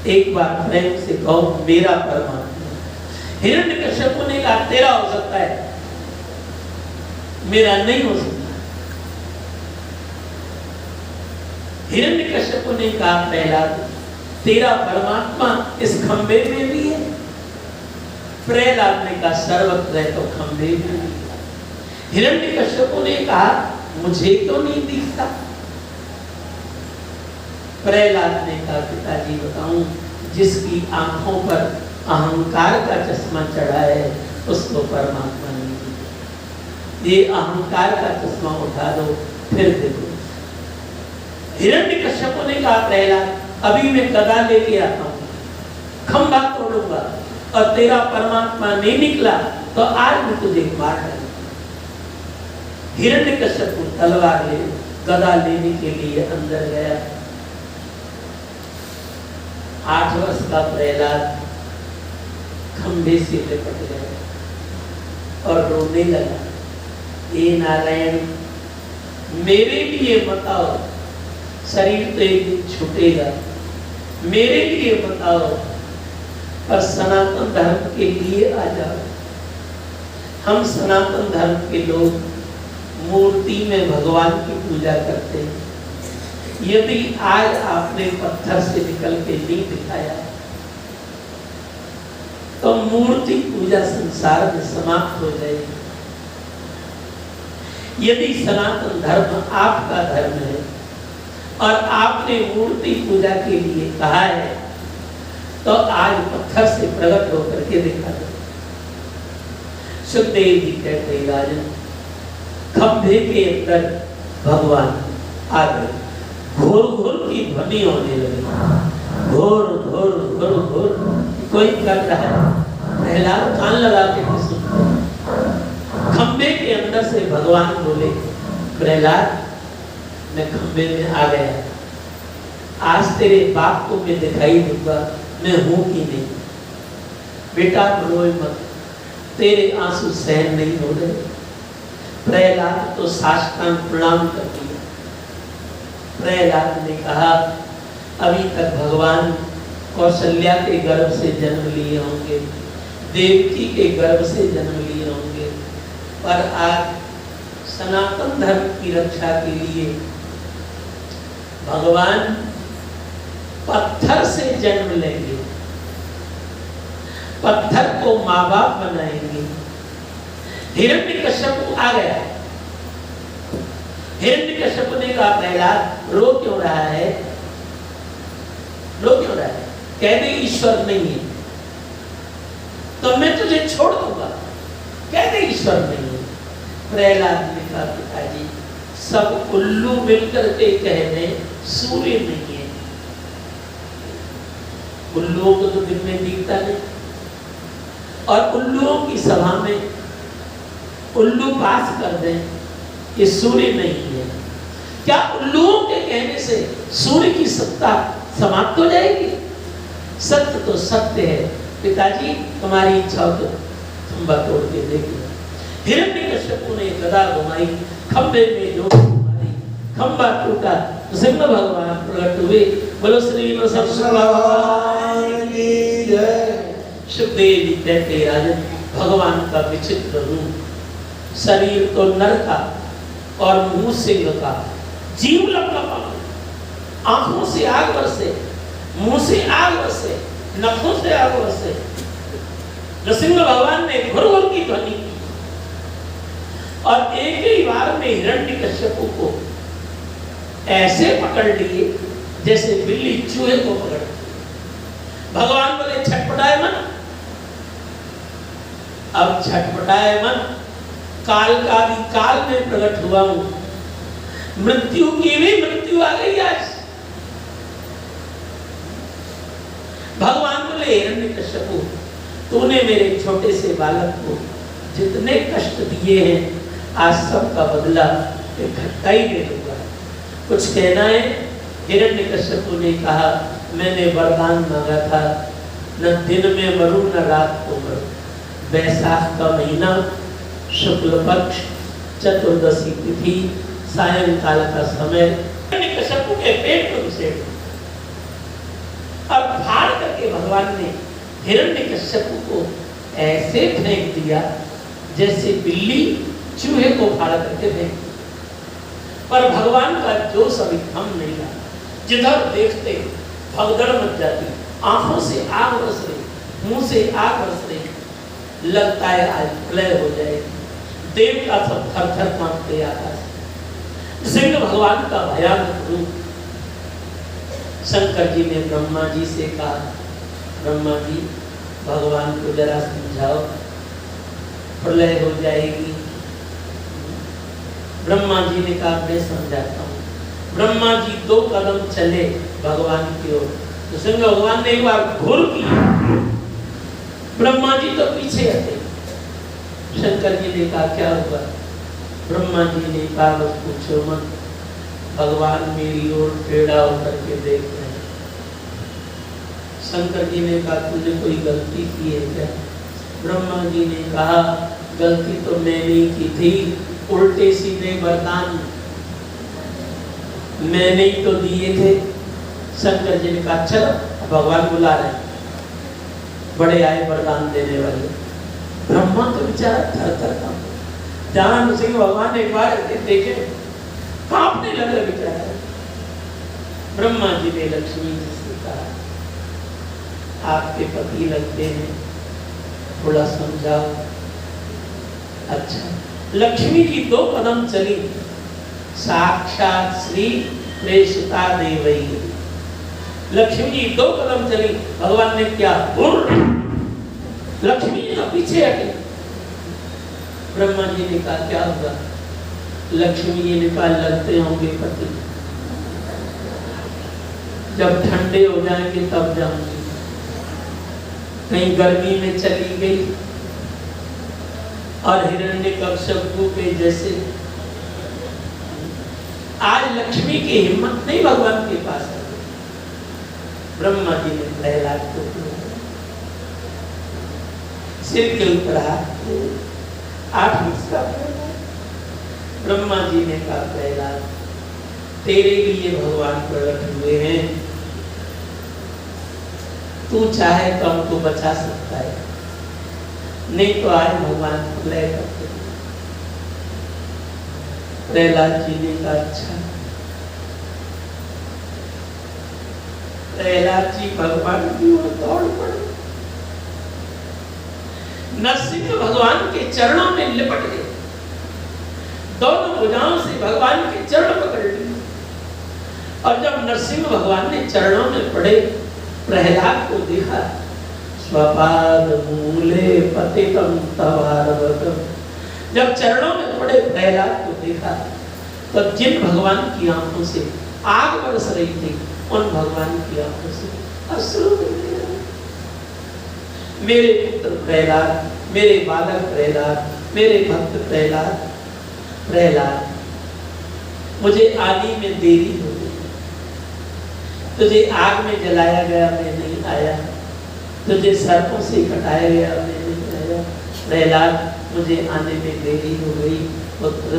एक बार प्रेम से कहो मेरा परमात्मा। हिरण्यकश्यप ने कहा तेरा हो सकता है, मेरा नहीं हो सकता। हिरण्यकश्यप ने कहा प्रहलाद तेरा परमात्मा इस खंबे में भी है। प्रहलाद ने कहा सर्वत्र है तो खंबे में भी है। हिरण्यकश्यप ने कहा मुझे तो नहीं दिखता। प्रहलाद ने कहा पिताजी बताऊं, जिसकी आंखों पर अहंकार का चश्मा चढ़ा है उसको परमात्मा नहीं दिखता। ये अहंकार का चश्मा उठा दो फिर देखो। हिरण्यकश्यप ने कहा प्रहलाद अभी मैं गदा लेके आता हूं, खंभा तोड़ूंगा और तेरा परमात्मा नहीं निकला तो आज मैं तुझे मार डालूंगा। हिरण्यकश्यप तलवार ले गदा लेने के लिए अंदर गया। 8 वर्ष का प्रहलाद खंभे से लिपट गया और रोने लगा, हे नारायण मेरे लिए बताओ, शरीर तो एक दिन छूटेगा, मेरे लिए बताओ पर सनातन धर्म के लिए आ जाओ। हम सनातन धर्म के लोग मूर्ति में भगवान की पूजा करते हैं। यदि आज आपने पत्थर से निकल के नहीं दिखाया तो मूर्ति पूजा संसार में समाप्त हो जाएगी। यदि सनातन धर्म आपका धर्म है और आपने मूर्ति पूजा के लिए कहा है तो आज पत्थर से प्रकट होकर के दिखा दो। सुखदेव जी कहते हैं राजन खंभे के अंदर भगवान आ गए, घोर घोर की ध्वनि होने लगी, घोर घोर घोर घोर कोई कर रहा है। प्रहलाद कान लगा के सुनते। खंभे के अंदर से भगवान बोले प्रहलाद मैं खंभे में आ गया, आज तेरे बाप को मैं दिखाई दूंगा मैं हूं कि नहीं। बेटा रोए मत, तेरे आंसू सहन नहीं हो रहे। प्रहलाद तो साष्टांग प्रणाम कर दिया। प्रहलाद ने कहा अभी तक भगवान कौशल्या के गर्भ से जन्म लिए होंगे, देवकी के गर्भ से जन्म लिए होंगे, पर आज सनातन धर्म की रक्षा के लिए भगवान पत्थर से जन्म लेंगे, पत्थर को माँ बाप बनाएंगे। हिरण्यकश्यप आ गया। हिरण्यकश्यप ने कहा प्रहलाद रो क्यों रहा है, रो क्यों रहा है, कह दे ईश्वर नहीं है तो मैं तुझे छोड़ दूंगा, कह दे ईश्वर नहीं है। प्रहलाद ने कहा पिताजी सब उल्लू मिलकर के कहने सूर्य नहीं है, उल्लुओं को तो दिन में दिखता नहीं, और उल्लुओं की सभा में उल्लू पास कर दें ये सूर्य नहीं है। क्या उल्लुओं के कहने से सूर्य की सत्ता समाप्त हो जाएगी? सत्य तो सत्य है पिताजी, तुम्हारी इच्छा हो तो खंभा तोड़ के देखो। हिरण्यकश्यप ने गदा घुमाई, खंभे में जोर मारी, खंभा टूटा, सिंह भगवान प्रकट हुए। बोलो श्री नरसिंह भगवान की जय। सुखदेव जी कहते राजन भगवान का विचित्र रूप, शरीर तो नर का और मुंह सिंह का, जीव लपलपा आंखों से आग बरसे, मुंह से आग बरसे, नखों से आग बरसे। नृसिंह भगवान ने घुर घुर की ध्वनि की और एक ही बार में हिरण्यकश्यप को ऐसे पकड़ लिए जैसे बिल्ली चूहे को पकड़। भगवान बोले छटपटाए मन, अब छटपटाए मन, काल का भी काल में प्रकट हुआ हूं, मृत्यु की भी मृत्यु आ गई आज। भगवान बोले हिरण्यकश्यप, तूने मेरे छोटे से बालक को जितने कष्ट दिए हैं आज सब का बदला इकट्ठा ही ले लूंगा। कुछ कहना है? हिरण्यकश्यप ने कहा, मैंने वरदान मांगा था, न दिन में मरूं न रात को मरूं। वैशाख का महीना, शुक्ल पक्ष, चतुर्दशी तिथि, सायंकाल का समय, हिरण्यकश्यप के पेट में घुसे और फाड़ करके भगवान ने हिरण्यकश्यप को ऐसे फेंक दिया जैसे बिल्ली चूहे को फाड़ करके फेंक। पर भगवान का जोश अभी थम नहीं रहा, जिधर देखते भगदड़ मच जाती, आंखों से आग बरस रही, मुंह से आग बरस रही, लगता है आज प्रलय हो जाएगी। देवता सब थर थर कांपते आकाश। सिंह भगवान का भयानक रूप। शंकर जी ने ब्रह्मा जी से कहा, ब्रह्मा जी भगवान को जरा समझाओ, प्रलय हो जाएगी। ब्रह्मा जी ने कहा, मैं समझाता हूँ। ब्रह्मा जी 2 कदम चले भगवान की ओर, तो सिंह भगवान ने एक बार घूर किया, ब्रह्मा जी तो पीछे हटे। शंकर जी ने कहा, क्या हुआ? ब्रह्मा जी ने कहा, बस पूछो मत, भगवान मेरी ओर टेढ़ा होकर के देख रहे हैं। शंकर जी ने कहा, तुझे कोई गलती की है क्या? ब्रह्मा जी ने कहा, गलती तो मैंने की थी, उल्टे सीधे वरदान मैंने ही तो दिए थे। शंकर जी ने कहा, चलो भगवान बुला रहे हैं, बड़े आए वरदान देने वाले। ब्रह्मा तो बेचारा थर थर कांपा। जहां नृसिंह भगवान ने एक बार देखे कांपने लगे बेचारा। ब्रह्मा जी ने लक्ष्मी जी से कहा, आपके पति लगते हैं, थोड़ा समझाओ। अच्छा, लक्ष्मी जी 2 कदम चली, साक्षात श्री प्रेषिता देवई। लक्ष्मी जी 2 कदम चली, भगवान ने क्या लक्ष्मी जी तो पीछे हटे। ब्रह्मा जी ने कहा, क्या हुआ? लक्ष्मी जी ने कहा, लगते होंगे पति, जब ठंडे हो जाएंगे तब जाऊंगी। कहीं गर्मी में चली गई और हिरण्यकश्यप के जैसे। आज लक्ष्मी की हिम्मत नहीं भगवान के पास है। ब्रह्मा जी ने प्रहलाद को सिर के ऊपर हाथ 8 इंच का ब्रह्मा जी ने कहा, प्रहलाद तेरे लिए भगवान प्रकट हुए हैं, तू चाहे तो हमको बचा सकता है, नहीं तो आए भगवान प्रलय करते। प्रहलाद जी ने कहा, अच्छा। प्रहलाद जी भगवान की ओर दौड़ पड़े, नरसिंह भगवान के चरणों में लिपट गए, दोनों भुजाओं से भगवान के चरण पकड़ लिए। और जब नरसिंह भगवान ने चरणों में पड़े, प्रहलाद को देखा, स्वपाद मूले पतितम तवारवतम। जब चरणों में पड़े प्रहलाद को देखा, तो जिन भगवान की आंखों से आग बरस रही थी, उन भगवान की आंखों से अश्रु गिरने लगे। मेरे पुत्र प्रहलाद, मेरे बालक प्रहलाद, मेरे भक्त प्रहलाद, प्रहलाद मुझे आने में देरी हो गई, तुझे आग में जलाया गया, मैं नहीं आया, तुझे सर्पों से कटाया गया, मैं नहीं आया। प्रहलाद मुझे आने में देरी हो गई, पुत्र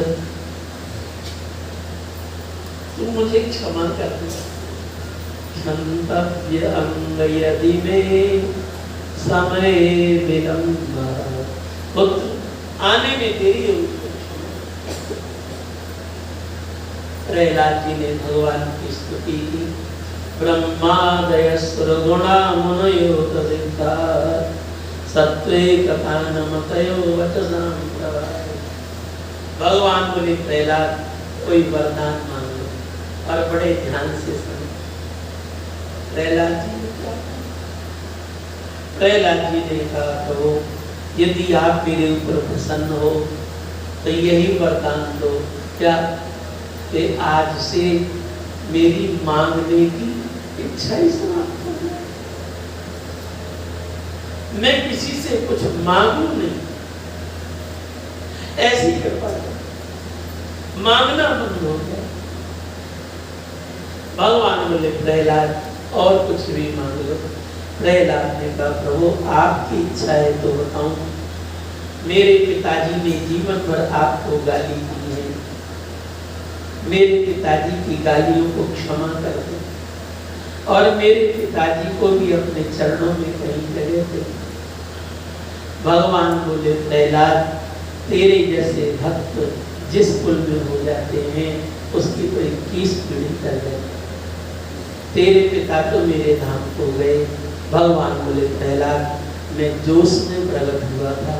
तू मुझे क्षमा कर दे। क्षन्तव्य अंग यदि में समय विलंब, पुत्र आने में देरी हो गई। प्रहलाद जी ने भगवान की स्तुति की। ब्रह्मादय सुरगुणा मुनयो तदिता सत्वे कथानमतयो वचसां प्रवाहे। भगवान बोले प्रहलाद कोई वरदान मांग लो, और बड़े ध्यान से सुनो। प्रहलाद जी ने कहा, प्रहलाद जी ने कहा प्रभु यदि आप मेरे ऊपर प्रसन्न हो तो यही वरदान दो, क्या कि आज से मेरी मांगने की इच्छा ही समाप्त हो जाए, मैं किसी से कुछ मांगू नहीं, ऐसी कृपा करो, मांगना बंद हो गया। भगवान बोले प्रहलाद और कुछ भी मांग लो। प्रहलाद ने कहा प्रभु आपकी इच्छा है तो बताऊं। मेरे पिताजी ने जीवन भर आपको गाली दी है, मेरे पिताजी की गालियों को क्षमा कर दो, और मेरे पिताजी को भी अपने चरणों में कहीं जगह दे। भगवान बोले प्रहलाद तेरे जैसे भक्त जिस कुल में हो जाते हैं उसकी तो 21 पीढ़ी कर गए, तेरे पिता तो मेरे धाम को गए। भगवान बोले प्रहलाद मैं जोश में प्रकट हुआ था,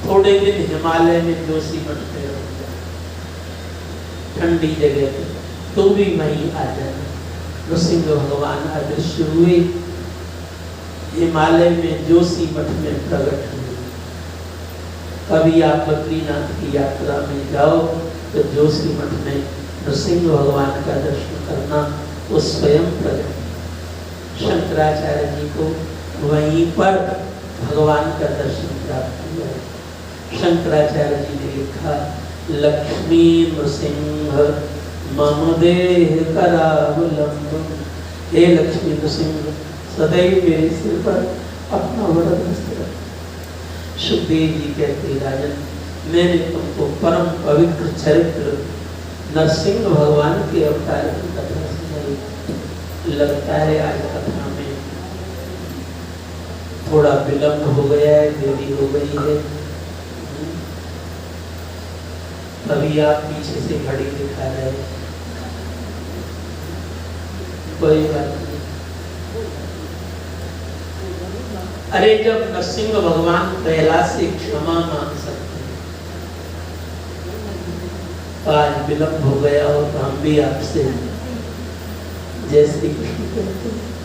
थोड़े दिन हिमालय में जोशी मठ में रहूंगा, ठंडी जगह पे, तू भी वहीं आ जाना। नृसिंह भगवान अदृश्य हुए, हिमालय में जोशी मठ में प्रकट हुए। कभी आप बद्रीनाथ की यात्रा में जाओ तो जोशी मठ में नृसिंह भगवान का दर्शन करना, वो स्वयं प्रकट। शंकराचार्य जी को वहीं पर भगवान का दर्शन प्राप्त हुआ। शंकराचार्य जी ने लिखा लक्ष्मी नृसिंह मम देह करावलंबम, हे लक्ष्मी नृसिंह सदैव मेरे सिर पर अपना वरद हस्त रख। सुखदेव जी कहते राजन मैंने तुमको परम पवित्र चरित्र नरसिंह भगवान के अवतार की कथा सुनाई। लगता है आज कथा में थोड़ा विलंब हो गया है, देरी हो गई है, तभी आप पीछे से घड़ी दिखा रहे हैं, कोई बात नहीं। अरे जब नरसिंह भगवान प्रहलाद से क्षमा मांग सकते हैं तो आज विलंब हो गया और हम भी आपसे जय श्री कृष्ण कहते हैं।